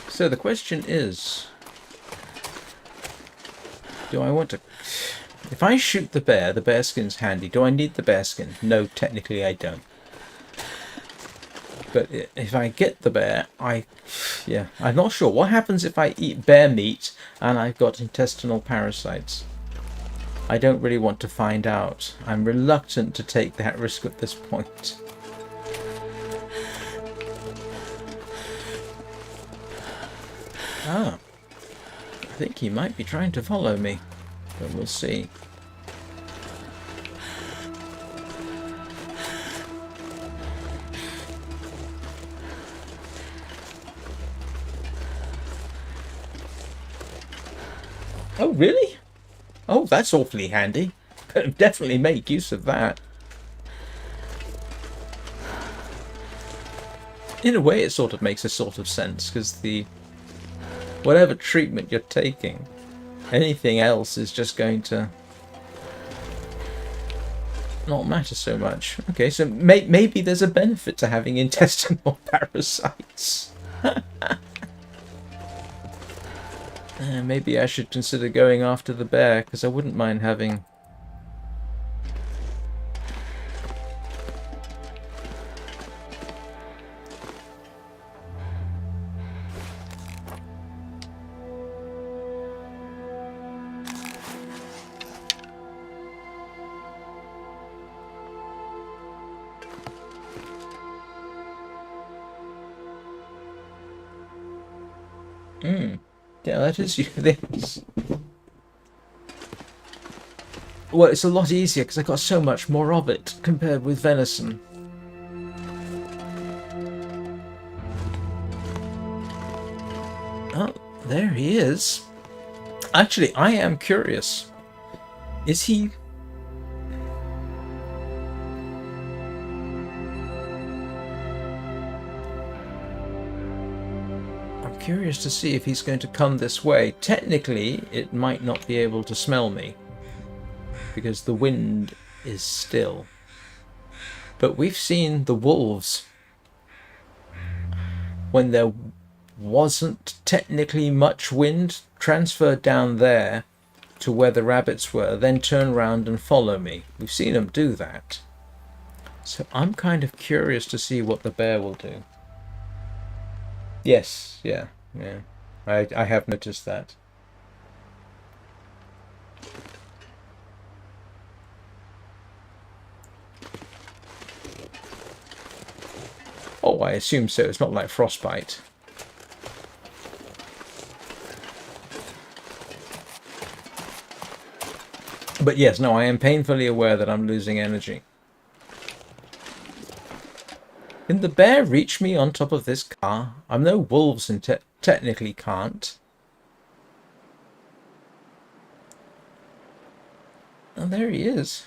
[SPEAKER 1] so the question is, do I want to... If I shoot the bearskin's handy. Do I need the bearskin? No, technically I don't. But if I get the bear, yeah, I'm not sure. What happens if I eat bear meat and I've got intestinal parasites? I don't really want to find out. I'm reluctant to take that risk at this point. Ah, I think he might be trying to follow me, but we'll see. Oh, really? Oh, that's awfully handy. Could definitely make use of that. In a way, it sort of makes a sort of sense, because whatever treatment you're taking, anything else is just going to not matter so much. Okay, so maybe there's a benefit to having intestinal parasites. Maybe I should consider going after the bear, because I wouldn't mind having... Yeah, that is this. Well, it's a lot easier because I got so much more of it compared with venison. Oh, there he is. Actually, I am curious. Is he... I'm curious to see if he's going to come this way. Technically, it might not be able to smell me, because the wind is still. But we've seen the wolves when there wasn't technically much wind, transfer down there to where the rabbits were, then turn around and follow me. We've seen them do that. So I'm kind of curious to see what the bear will do. Yes, yeah. I have noticed that. Oh, I assume so. It's not like frostbite. But yes, no, I am painfully aware that I'm losing energy. Can the bear reach me on top of this car? I know wolves technically can't. Oh, there he is.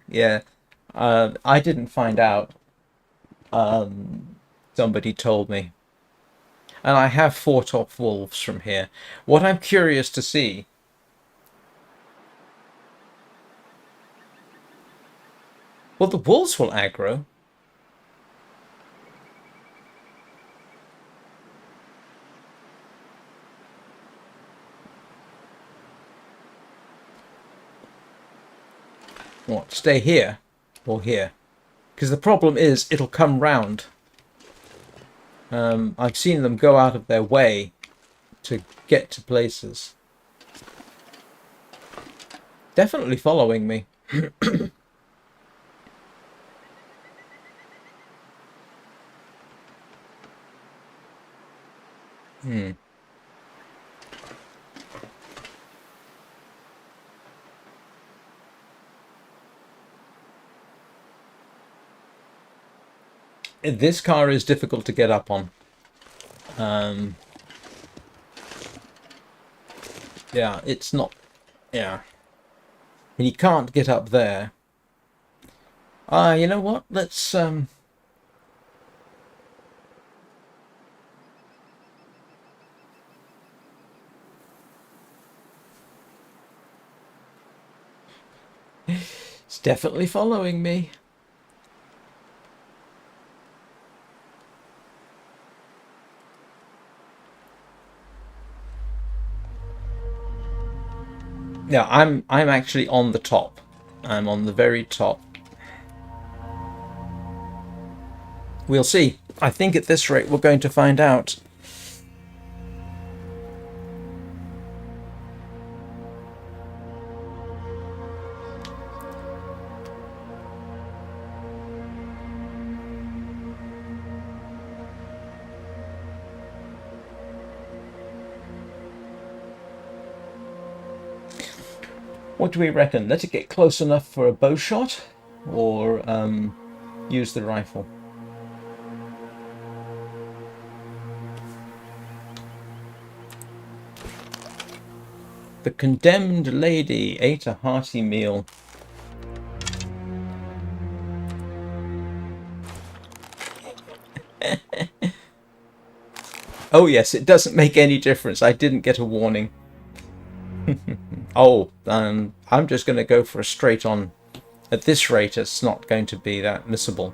[SPEAKER 1] Yeah, I didn't find out. Somebody told me. And I have fought off wolves from here. What I'm curious to see... Well, the wolves will aggro. What, stay here or here? Because the problem is it'll come round. I've seen them go out of their way to get to places. Definitely following me. This car is difficult to get up on. Yeah, it's not... Yeah. And you can't get up there. You know what? Let's... It's definitely following me. Yeah, I'm actually on the top. I'm on the very top. We'll see. I think at this rate we're going to find out. What do we reckon? Let it get close enough for a bow shot, or use the rifle? The condemned lady ate a hearty meal. Oh yes, it doesn't make any difference. I didn't get a warning. Oh, I'm just going to go for a straight on. At this rate, it's not going to be that missable.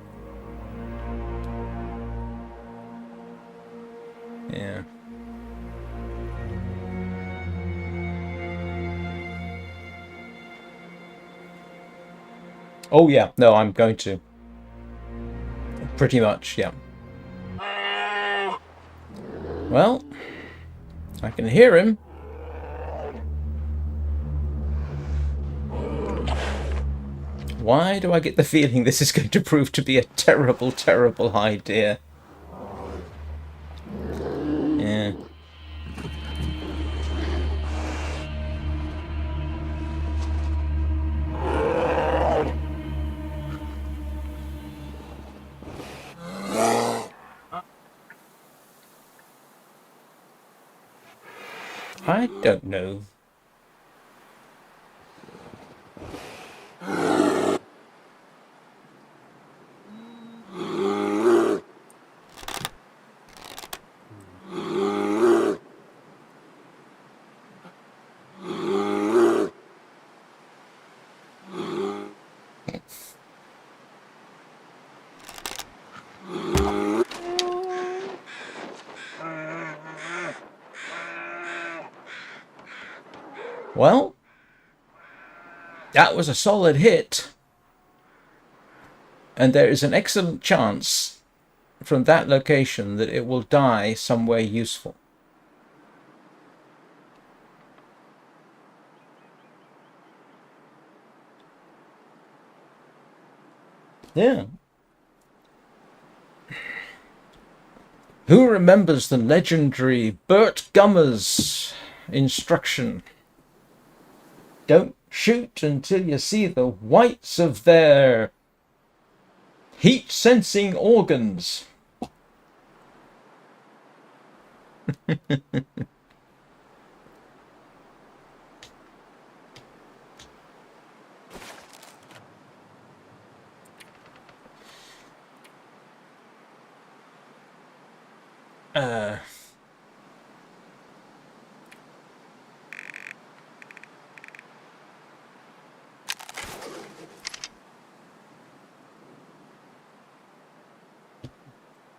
[SPEAKER 1] Yeah. Oh yeah, no, I'm going to. Pretty much, yeah. Well, I can hear him. Why do I get the feeling this is going to prove to be a terrible, terrible idea? Yeah. I don't know. Well, that was a solid hit. And there is an excellent chance from that location that it will die somewhere useful. Yeah. Who remembers the legendary Bert Gummer's instruction? Don't shoot until you see the whites of their heat-sensing organs.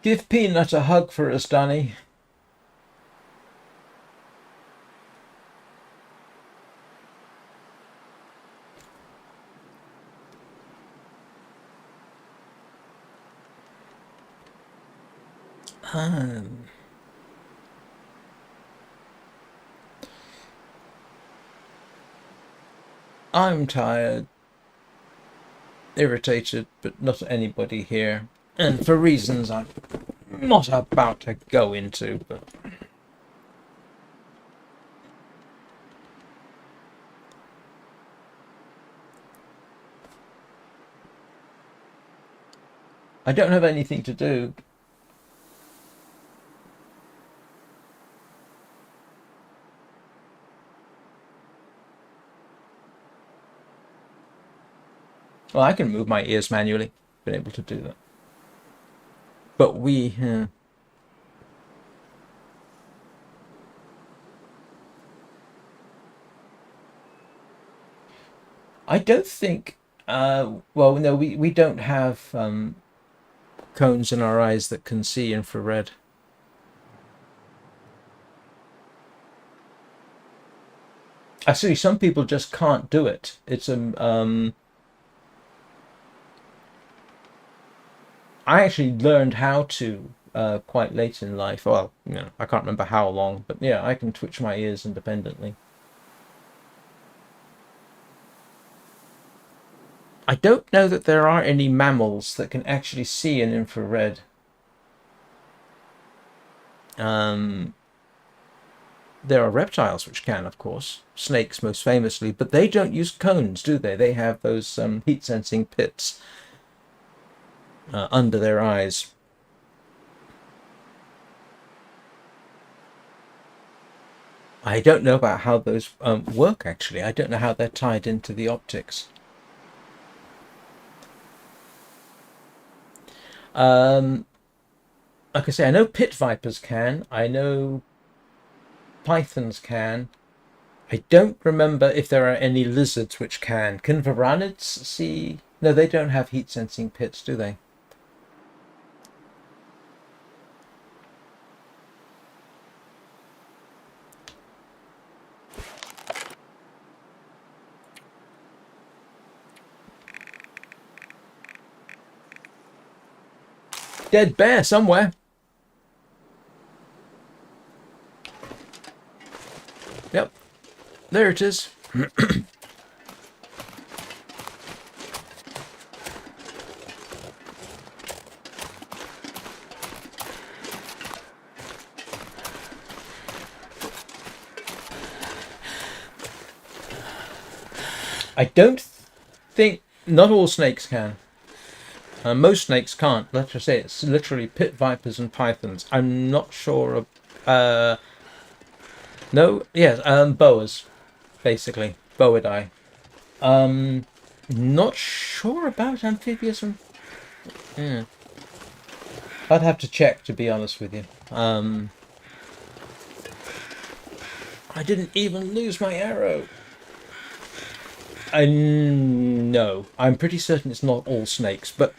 [SPEAKER 1] Give Peanut a hug for us, Danny. I'm tired, irritated, but not anybody here. And for reasons I'm not about to go into, but... I don't have anything to do. Well, I can move my ears manually. Been able to do that. But I don't think... well, no, we don't have cones in our eyes that can see infrared. Actually, some people just can't do it. It's I actually learned how to quite late in life. Well, I can't remember how long, but yeah, I can twitch my ears independently. I don't know that there are any mammals that can actually see in infrared. There are reptiles which can, of course, snakes most famously, but they don't use cones, do they? They have those heat-sensing pits under their eyes. I don't know about how those work, actually. I don't know how they're tied into the optics. Like I say, I know pit vipers can. I know pythons can. I don't remember if there are any lizards which can. Can varanids see? No, they don't have heat-sensing pits, do they? Dead bear somewhere. Yep, there it is. I don't think... Not all snakes can. Most snakes can't. Let's just say it's literally pit vipers and pythons. I'm not sure of... no, yes, boas, basically. Boidae. Not sure about amphibious and... Yeah. I'd have to check, to be honest with you. I didn't even lose my arrow. No, I'm pretty certain it's not all snakes, but...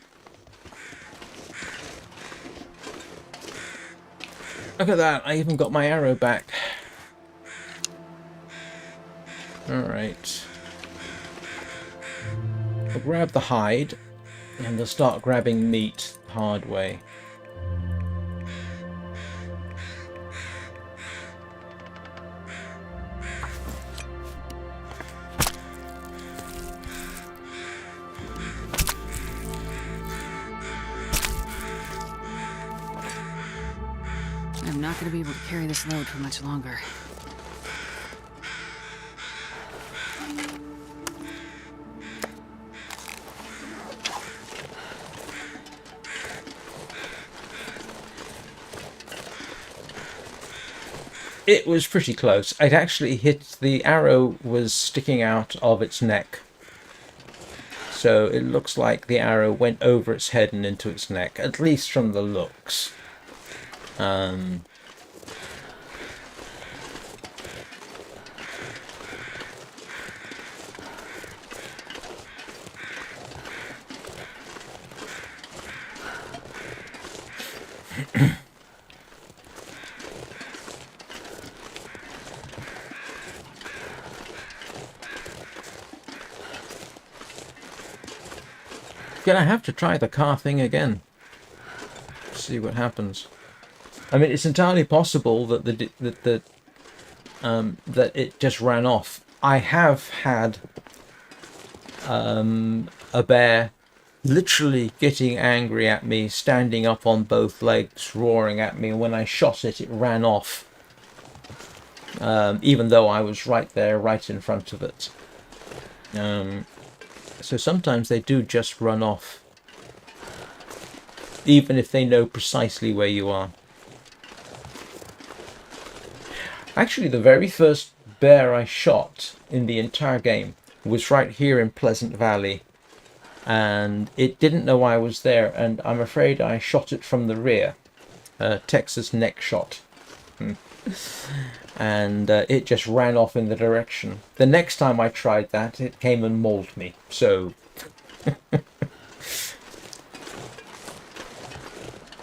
[SPEAKER 1] Look at that, I even got my arrow back. Alright. We'll grab the hide, and we'll start grabbing meat the hard way.
[SPEAKER 2] I'm not going to be able to carry this load for much longer.
[SPEAKER 1] It was pretty close. It actually hit... The arrow was sticking out of its neck. So it looks like the arrow went over its head and into its neck, at least from the looks. Gonna have to try the car thing again. See what happens. I mean, it's entirely possible that that it just ran off. I have had a bear literally getting angry at me, standing up on both legs, roaring at me. And when I shot it, it ran off, even though I was right there, right in front of it. So sometimes they do just run off, even if they know precisely where you are. Actually, the very first bear I shot in the entire game was right here in Pleasant Valley, and it didn't know I was there, and I'm afraid I shot it from the rear. Texas neck shot. And it just ran off in the direction. The next time I tried that, it came and mauled me. So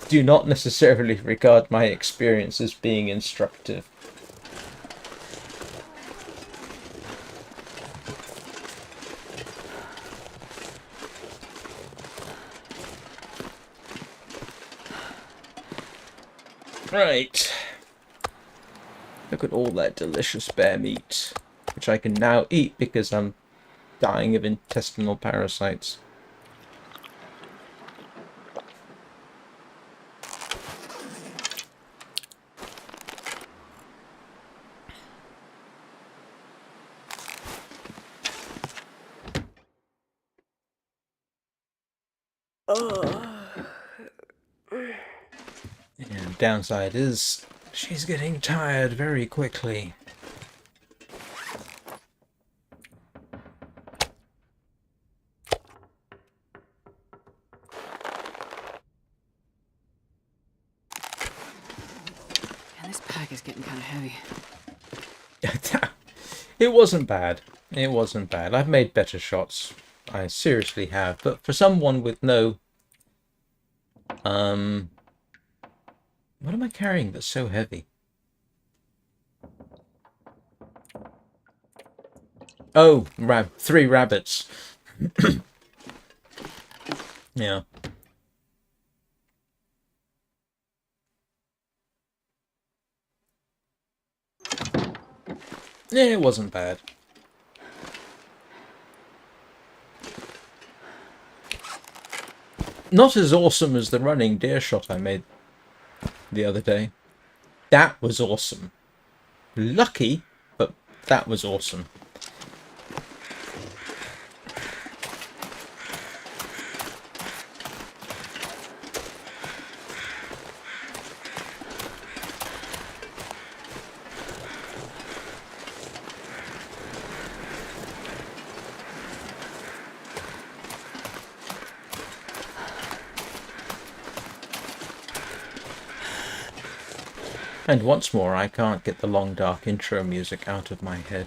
[SPEAKER 1] do not necessarily regard my experience as being instructive. Right. Look at all that delicious bear meat, which I can now eat because I'm dying of intestinal parasites. And downside is she's getting tired very quickly.
[SPEAKER 2] Man, this pack is getting kind of heavy.
[SPEAKER 1] It wasn't bad. It wasn't bad. I've made better shots. I seriously have. But for someone with no... What am I carrying that's so heavy? Oh, 3 rabbits. Yeah. Yeah, it wasn't bad. Not as awesome as the running deer shot I made the other day. That was awesome. Lucky, but that was awesome. And once more, I can't get the long dark intro music out of my head.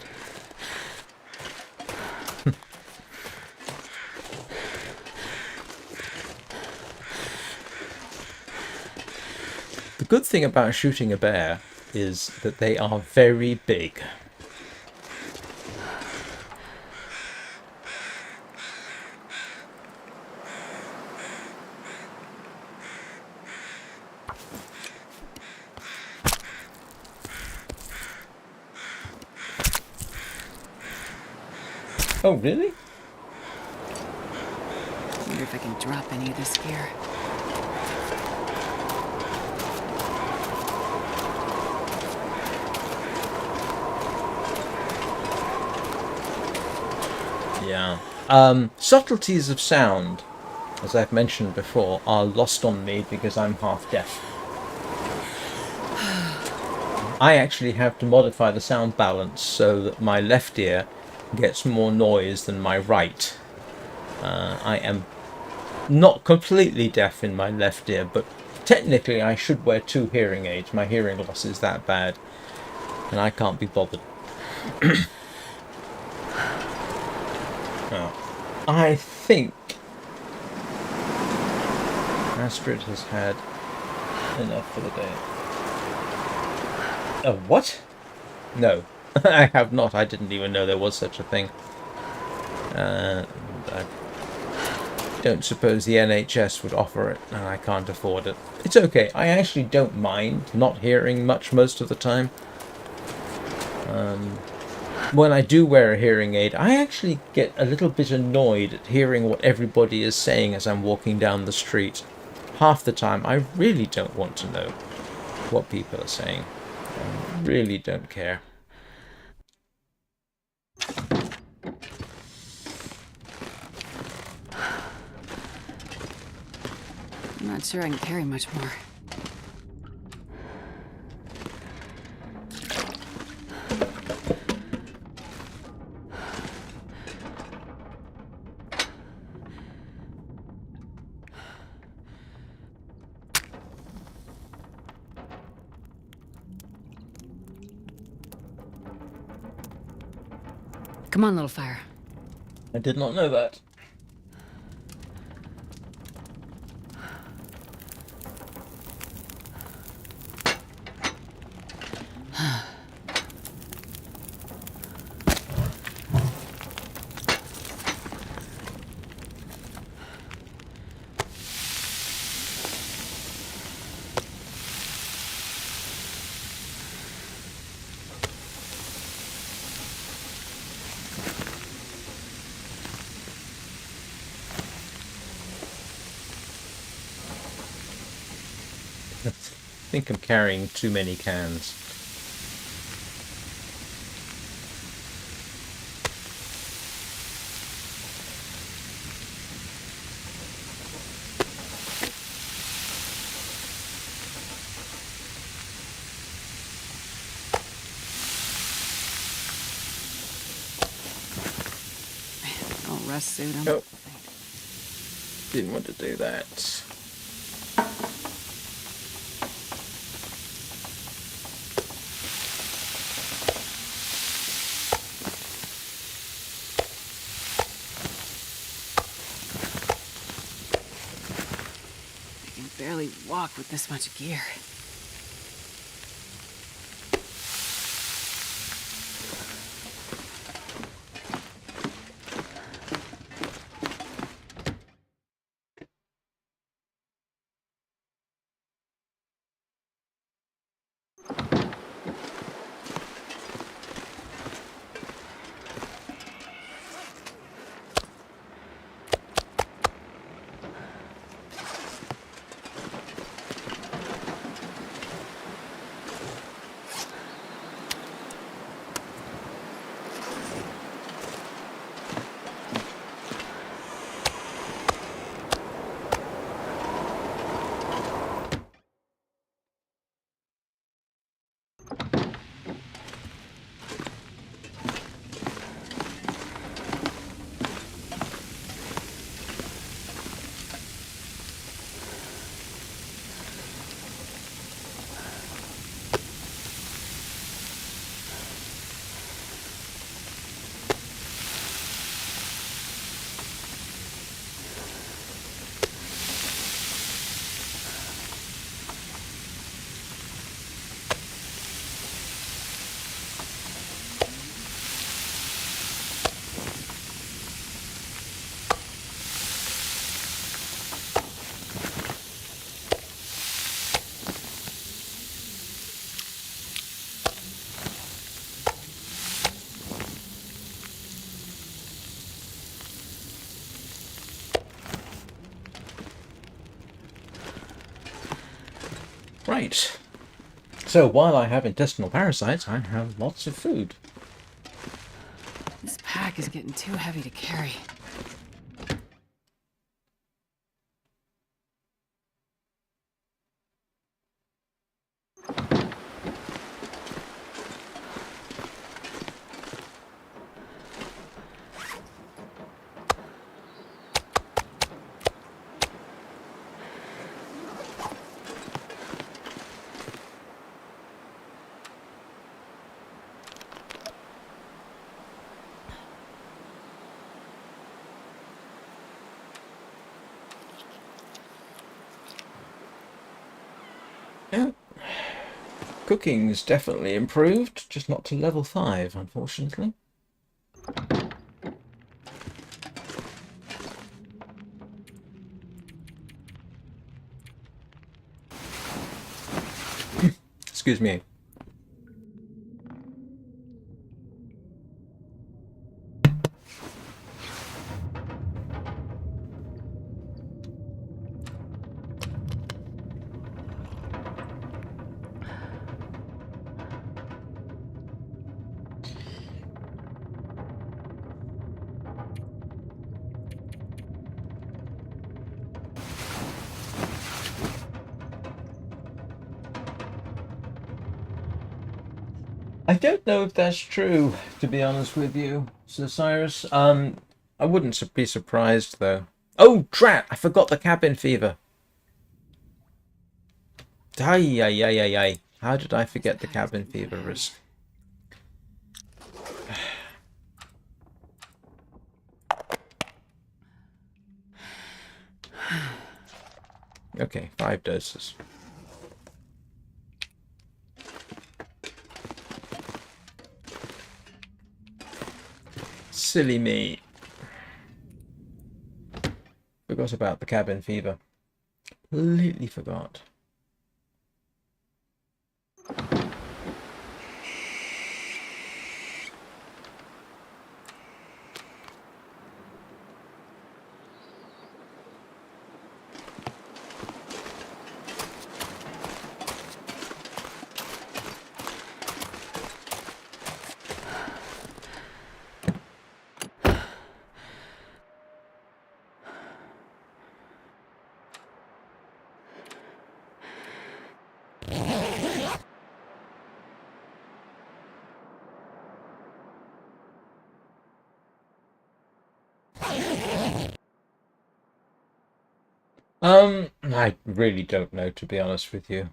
[SPEAKER 1] The good thing about shooting a bear is that they are very big. Oh, really?
[SPEAKER 2] Wonder if I can drop any of this gear.
[SPEAKER 1] Yeah. Subtleties of sound, as I've mentioned before, are lost on me because I'm half deaf. I actually have to modify the sound balance so that my left ear gets more noise than my right. I am not completely deaf in my left ear, but technically I should wear 2 hearing aids. My hearing loss is that bad, and I can't be bothered. Oh. I think Astrid has had enough for the day. Oh, what? No, I have not. I didn't even know there was such a thing. don't suppose the NHS would offer it, and I can't afford it. It's okay. I actually don't mind not hearing much most of the time. When I do wear a hearing aid, I actually get a little bit annoyed at hearing what everybody is saying as I'm walking down the street. Half the time, I really don't want to know what people are saying. I really don't care.
[SPEAKER 2] I'm not sure I can carry much more. Come on, little fire.
[SPEAKER 1] I did not know that. I think I'm carrying too many cans.
[SPEAKER 2] Oh, rest suit. I'm
[SPEAKER 1] Oh, didn't want to do that.
[SPEAKER 2] I can barely walk with this much gear.
[SPEAKER 1] Right. So while I have intestinal parasites, I have lots of food.
[SPEAKER 2] This pack is getting too heavy to carry.
[SPEAKER 1] Yeah. Cooking's definitely improved, just not to level 5, unfortunately. Excuse me. I don't know if that's true, to be honest with you, Sir Cyrus. I wouldn't be surprised though. Oh, drat! I forgot the cabin fever. Ay, ay, ay, ay, ay. How did I forget the cabin fever risk? Okay, 5 doses. Silly me. Forgot about the cabin fever. Completely forgot. I really don't know, to be honest with you.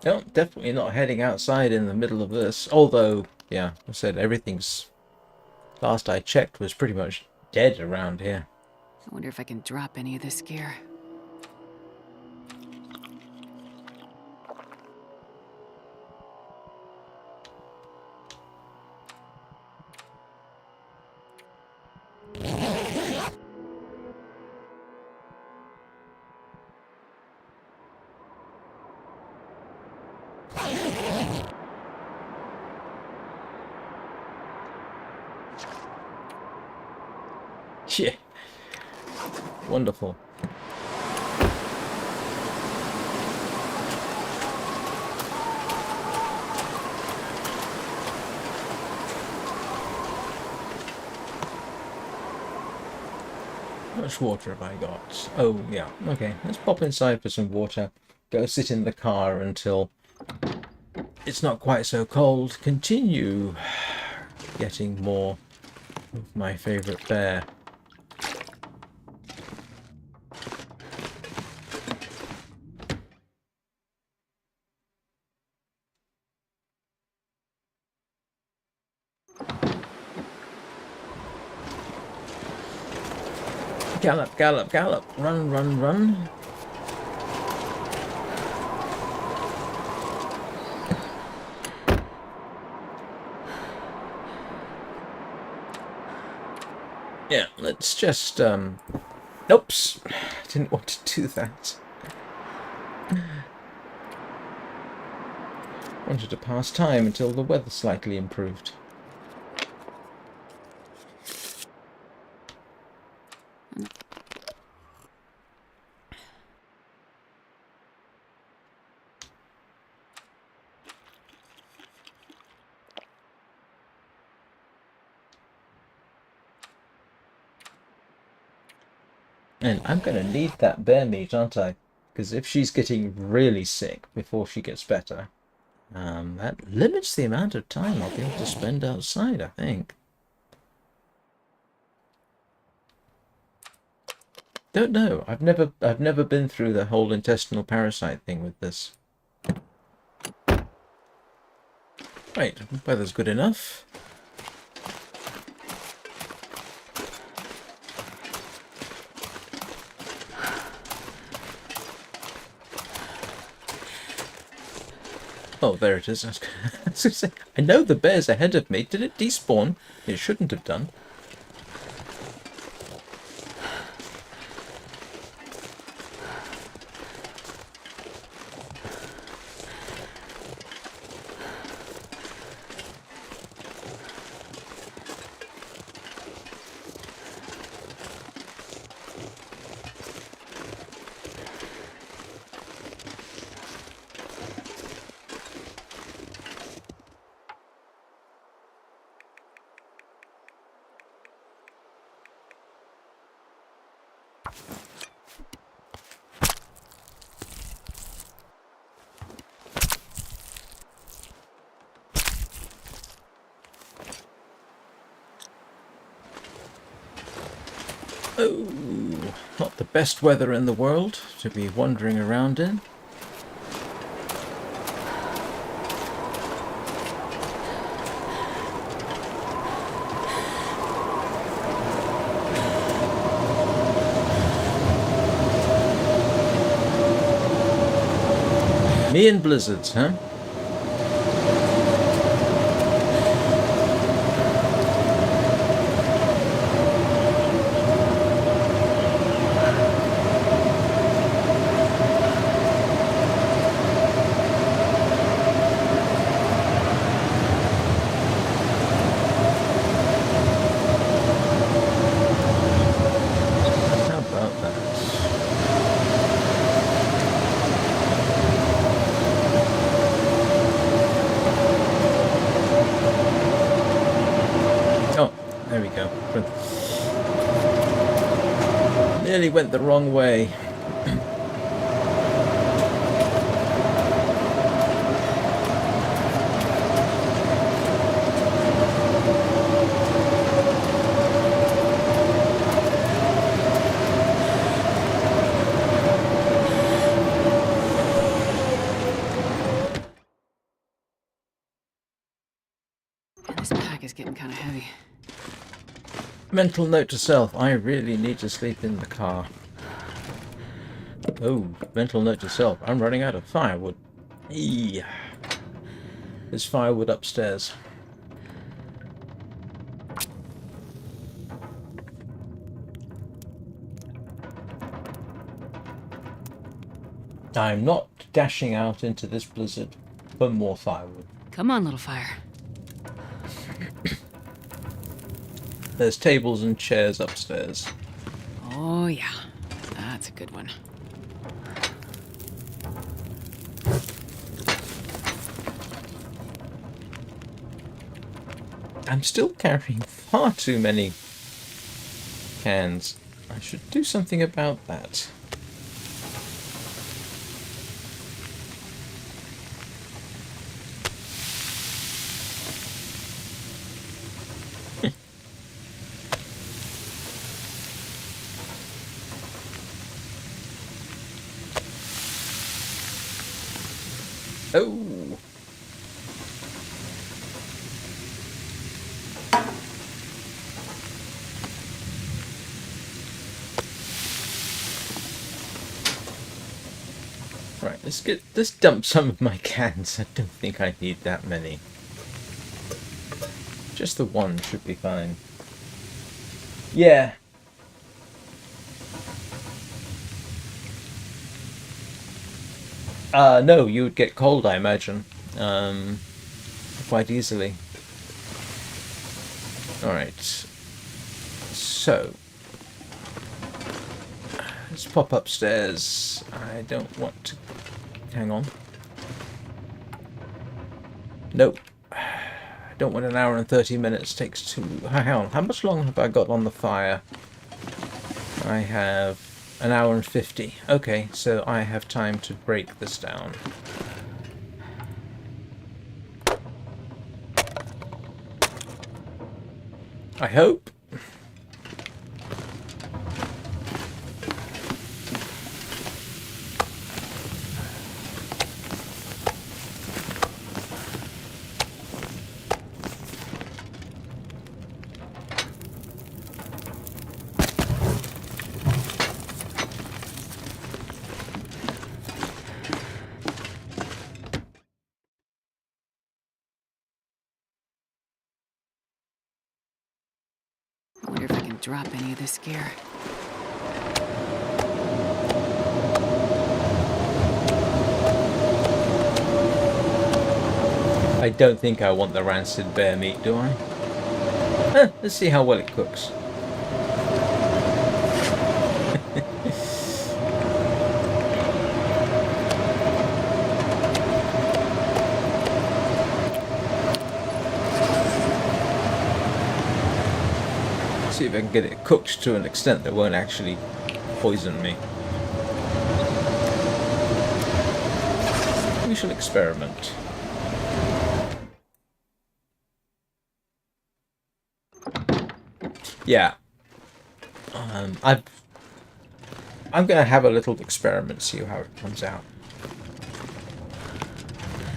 [SPEAKER 1] No, definitely not heading outside in the middle of this. Although, yeah, I said everything's, last I checked, was pretty much dead around here.
[SPEAKER 2] I wonder if I can drop any of this gear.
[SPEAKER 1] Yeah. Wonderful. How much water have I got? Oh, yeah. Okay, let's pop inside for some water. Go sit in the car until it's not quite so cold. Continue getting more of my favourite bear. Gallop, gallop, gallop. Run, run, run. Yeah, let's just, Oops. Didn't want to do that. Wanted to pass time until the weather slightly improved. And I'm going to need that bear meat, aren't I? Because if she's getting really sick before she gets better, that limits the amount of time I'll be able to spend outside, I think. Don't know. I've never been through the whole intestinal parasite thing with this. Right, weather's good enough. Oh, there it is. I was gonna say, I know the bear's ahead of me. Did it despawn? It shouldn't have done. Oh, not the best weather in the world to be wandering around in. Me and blizzards, huh? How about that? Oh, there we go. Nearly went the wrong way.
[SPEAKER 2] And this pack is getting kind of heavy.
[SPEAKER 1] Mental note to self, I really need to sleep in the car. Oh, mental note to self, I'm running out of firewood. Eee. There's firewood upstairs. I'm not dashing out into this blizzard for more firewood.
[SPEAKER 2] Come on, little fire.
[SPEAKER 1] There's tables and chairs upstairs.
[SPEAKER 2] Oh, yeah. That's a good one.
[SPEAKER 1] I'm still carrying far too many cans. I should do something about that. Oh! Right, let's dump some of my cans. I don't think I need that many. Just the one should be fine. Yeah. No, you would get cold, I imagine. Quite easily. Alright. So. Let's pop upstairs. I don't want to... Hang on. Nope. I don't want an hour and 30 minutes. Takes too... Hang on. How much longer have I got on the fire? I have an hour and 50. Okay, so I have time to break this down. I hope.
[SPEAKER 2] want to drop any of this gear.
[SPEAKER 1] I don't think I want the rancid bear meat, do I? Let's see how well it cooks. See if I can get it cooked to an extent that won't actually poison me. We shall experiment. Yeah. I'm going to have a little experiment, see how it comes out.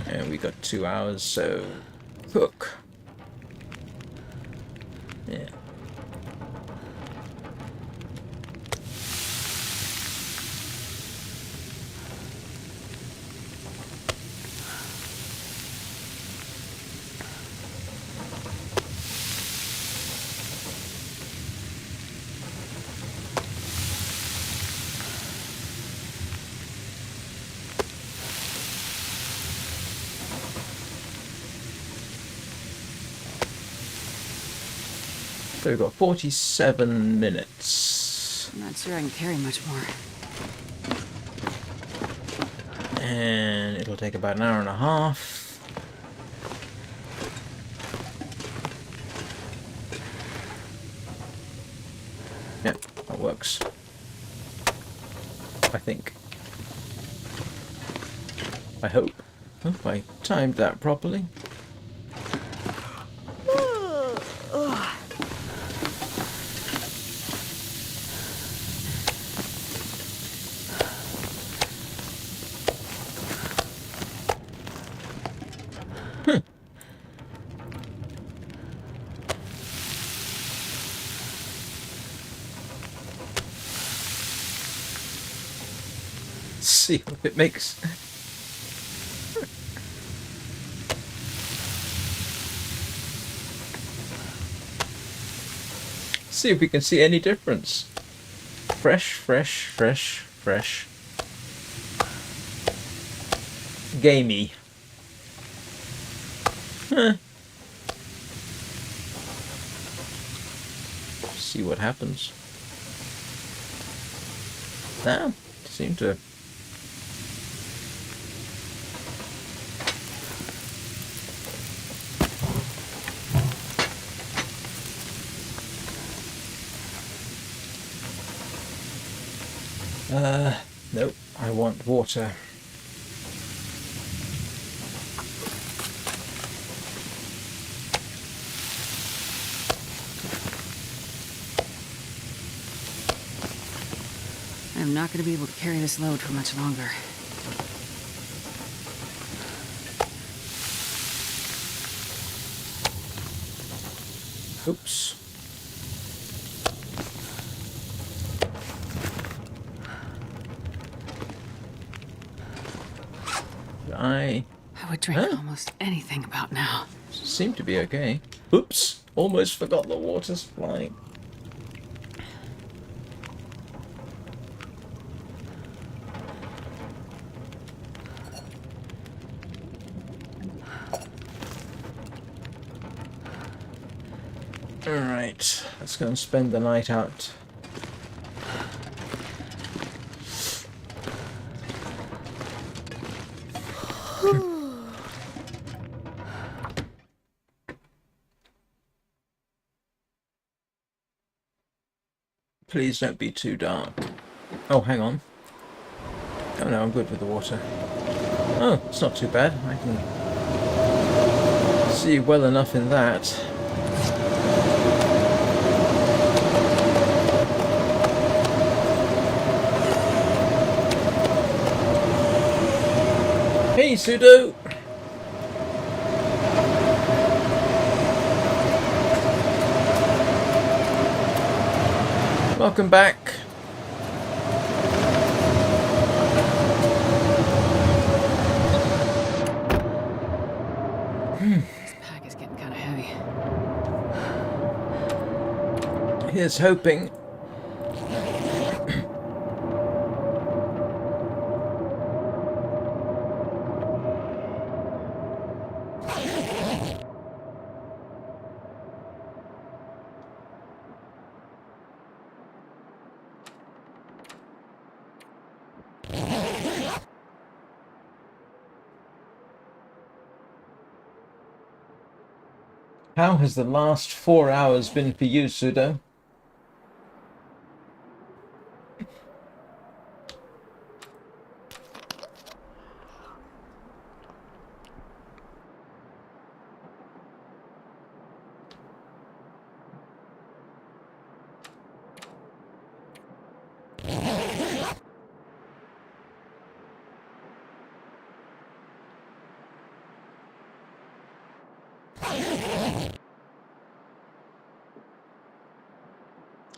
[SPEAKER 1] And we got 2 hours, so cook. Yeah. So we've got 47 minutes.
[SPEAKER 2] I'm not sure I can carry much more.
[SPEAKER 1] And it'll take about an hour and a half. Yep, that works. I think. I hope. Hope I timed that properly. See if it makes. See if we can see any difference. Fresh, fresh, fresh, fresh. Gamey. Huh. See what happens. Now, seem to. Nope, I want water.
[SPEAKER 2] I'm not going to be able to carry this load for much longer.
[SPEAKER 1] Oops. I
[SPEAKER 2] would drink almost anything about now.
[SPEAKER 1] seem to be okay. Oops, almost forgot the water supply. Alright, let's go and spend the night out. Please don't be too dark. Oh, hang on. Oh no, I'm good with the water. Oh, it's not too bad. I can see well enough in that. Hey, Sudo! Welcome back.
[SPEAKER 2] This pack is getting kind of heavy.
[SPEAKER 1] Here's hoping. How has the last 4 hours been for you, Pseudo?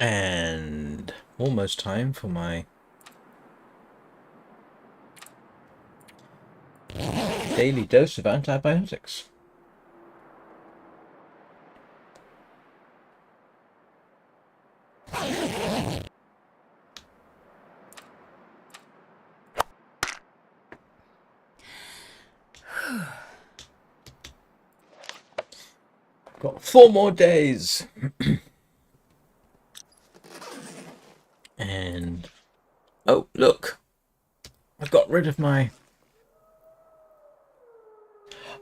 [SPEAKER 1] And almost time for my daily dose of antibiotics. Got 4 more days. And oh, look, I've got rid of my...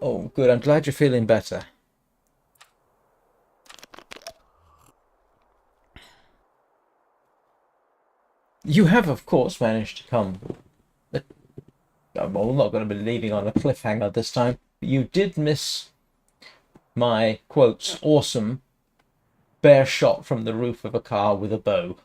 [SPEAKER 1] Oh, good, I'm glad you're feeling better. You have, of course, managed to come. I'm not going to be leaving on a cliffhanger this time. You did miss my, quotes, awesome bear shot from the roof of a car with a bow.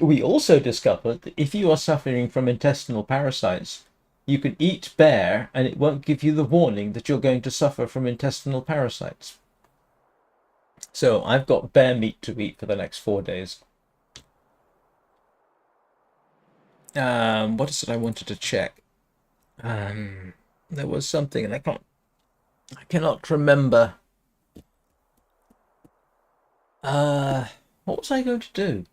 [SPEAKER 1] We also discovered that if you are suffering from intestinal parasites, you can eat bear and it won't give you the warning that you're going to suffer from intestinal parasites. So I've got bear meat to eat for the next 4 days. What is it I wanted to check? There was something and I cannot remember. What was I going to do?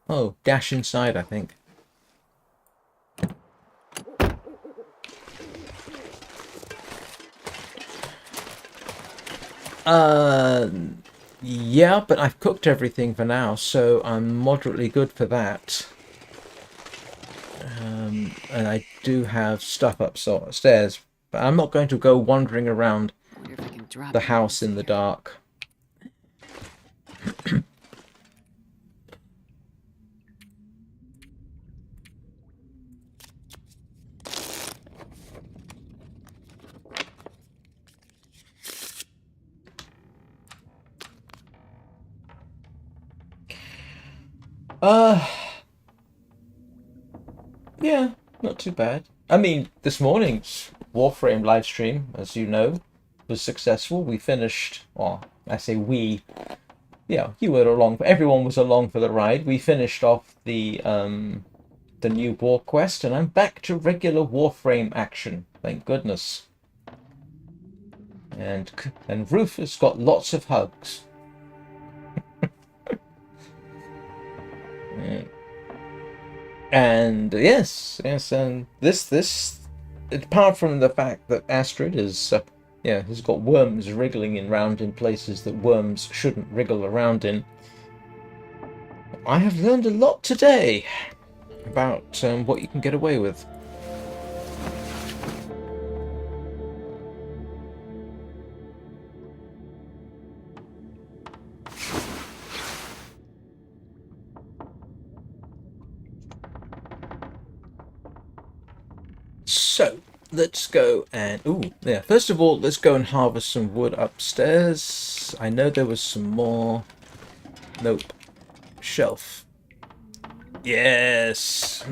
[SPEAKER 1] Oh, dash inside, I think. Yeah, but I've cooked everything for now, so I'm moderately good for that. And I do have stuff upstairs, but I'm not going to go wandering around the house in the dark. Yeah, not too bad. I mean, this morning's Warframe live stream, as you know, was successful. We finished, well, I say we, yeah, you were along, everyone was along for the ride. We finished off the new war quest, and I'm back to regular Warframe action. Thank goodness. And Rufus got lots of hugs. And yes, and this, apart from the fact that Astrid is, has got worms wriggling around in places that worms shouldn't wriggle around in. I have learned a lot today about what you can get away with. So let's go and first of all, let's go and harvest some wood upstairs. I know there was some more. Nope. Shelf. Yes.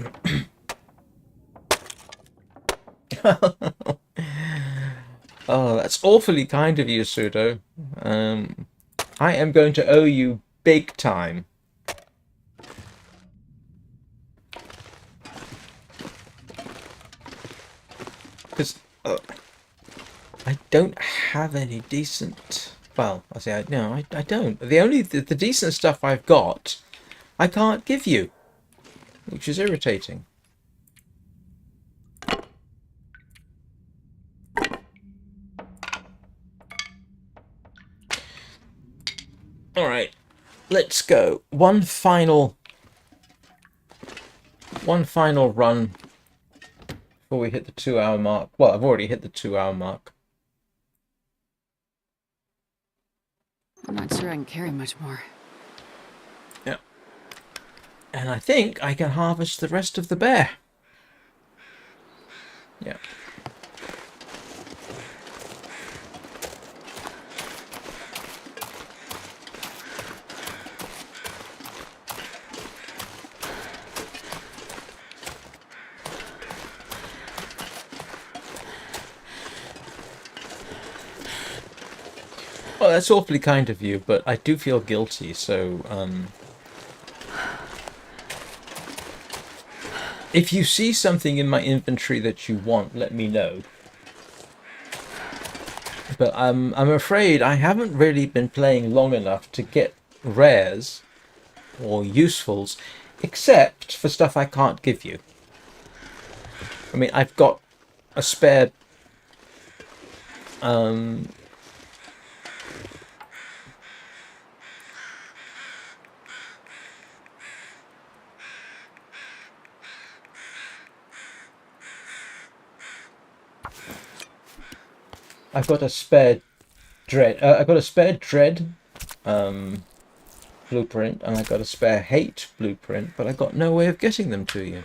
[SPEAKER 1] Oh, that's awfully kind of you, Pseudo. I am going to owe you big time. Because I don't have any decent... Well, I say no, I don't. The decent stuff I've got, I can't give you, which is irritating. All right, let's go. One final run before we hit the 2-hour mark. Well, I've already hit the 2-hour mark.
[SPEAKER 2] I'm not sure I can carry much more.
[SPEAKER 1] Yeah. And I think I can harvest the rest of the bear. Yeah. Well, that's awfully kind of you, but I do feel guilty, so if you see something in my inventory that you want, let me know. But I'm afraid I haven't really been playing long enough to get rares or usefuls, except for stuff I can't give you. I mean, I've got a spare I've got a spare dread. I've got a spare dread blueprint, and I've got a spare hate blueprint, but I've got no way of getting them to you.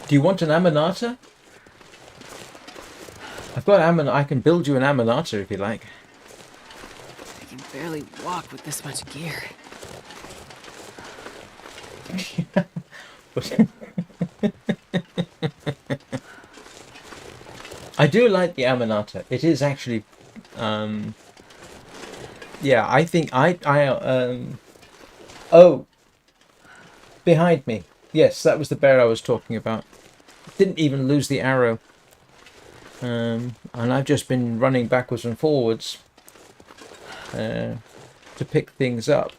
[SPEAKER 1] Do you want an Aminata? I've got I can build you an Aminata if you like.
[SPEAKER 2] I can barely walk with this much gear.
[SPEAKER 1] I do like the Aminata. It is actually, yeah. I think oh, behind me. Yes, that was the bear I was talking about. Didn't even lose the arrow. And I've just been running backwards and forwards to pick things up.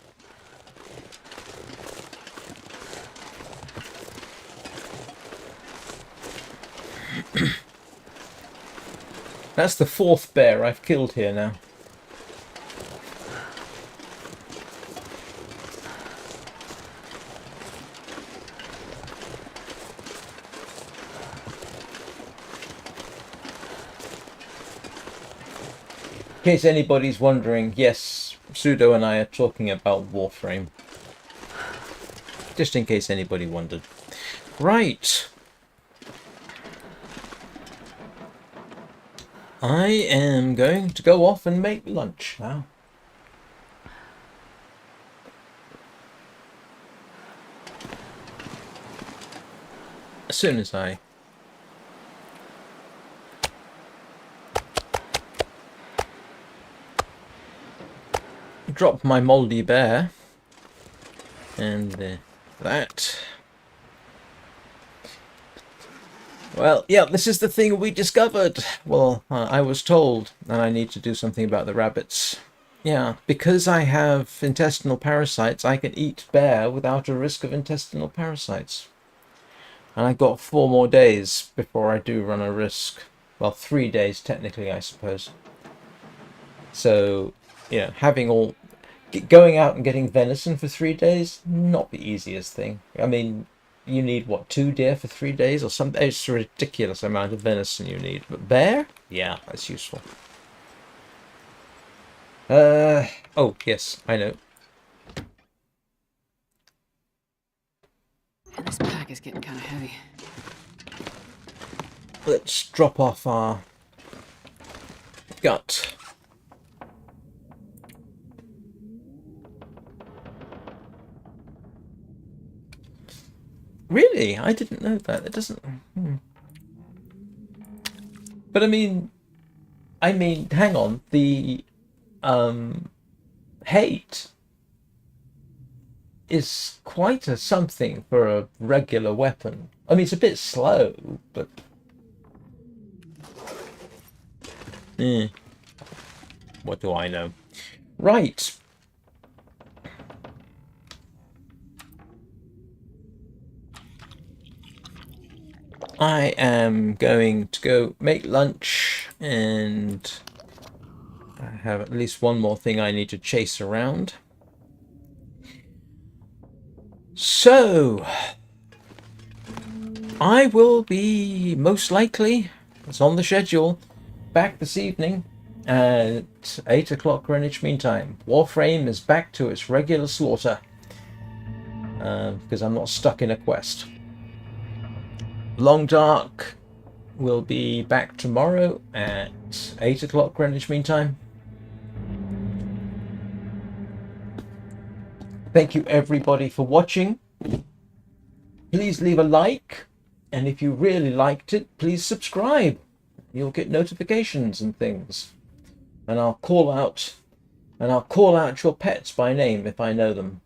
[SPEAKER 1] That's the 4th bear I've killed here now. In case anybody's wondering, yes, Pseudo and I are talking about Warframe. Just in case anybody wondered. Right. I am going to go off and make lunch now. As soon as I drop my moldy bear and that. Well, yeah, this is the thing we discovered. Well, I was told that I need to do something about the rabbits. Yeah, because I have intestinal parasites, I can eat bear without a risk of intestinal parasites. And I've got 4 more days before I do run a risk. Well, 3 days technically, I suppose. So, yeah, going out and getting venison for 3 days, not the easiest thing. I mean, you need, what, 2 deer for 3 days or something? It's a ridiculous amount of venison you need. But bear? Yeah, that's useful. Oh, yes, I know.
[SPEAKER 2] And this pack is getting kind of heavy.
[SPEAKER 1] Let's drop off our gut. Really? I didn't know that. It doesn't... But I mean, hang on. The hate is quite a something for a regular weapon. I mean, it's a bit slow, but... What do I know? Right. I am going to go make lunch, and I have at least one more thing I need to chase around. So, I will be most likely, it's on the schedule, back this evening at 8 o'clock Greenwich Mean Time. Warframe is back to its regular slaughter because I'm not stuck in a quest. Long Dark will be back tomorrow at 8 o'clock Greenwich Mean Time. Thank you everybody for watching. Please leave a like, and if you really liked it, please subscribe. You'll get notifications and things. And I'll call out your pets by name if I know them.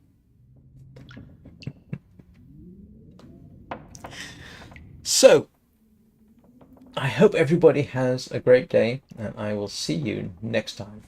[SPEAKER 1] So, I hope everybody has a great day, and I will see you next time.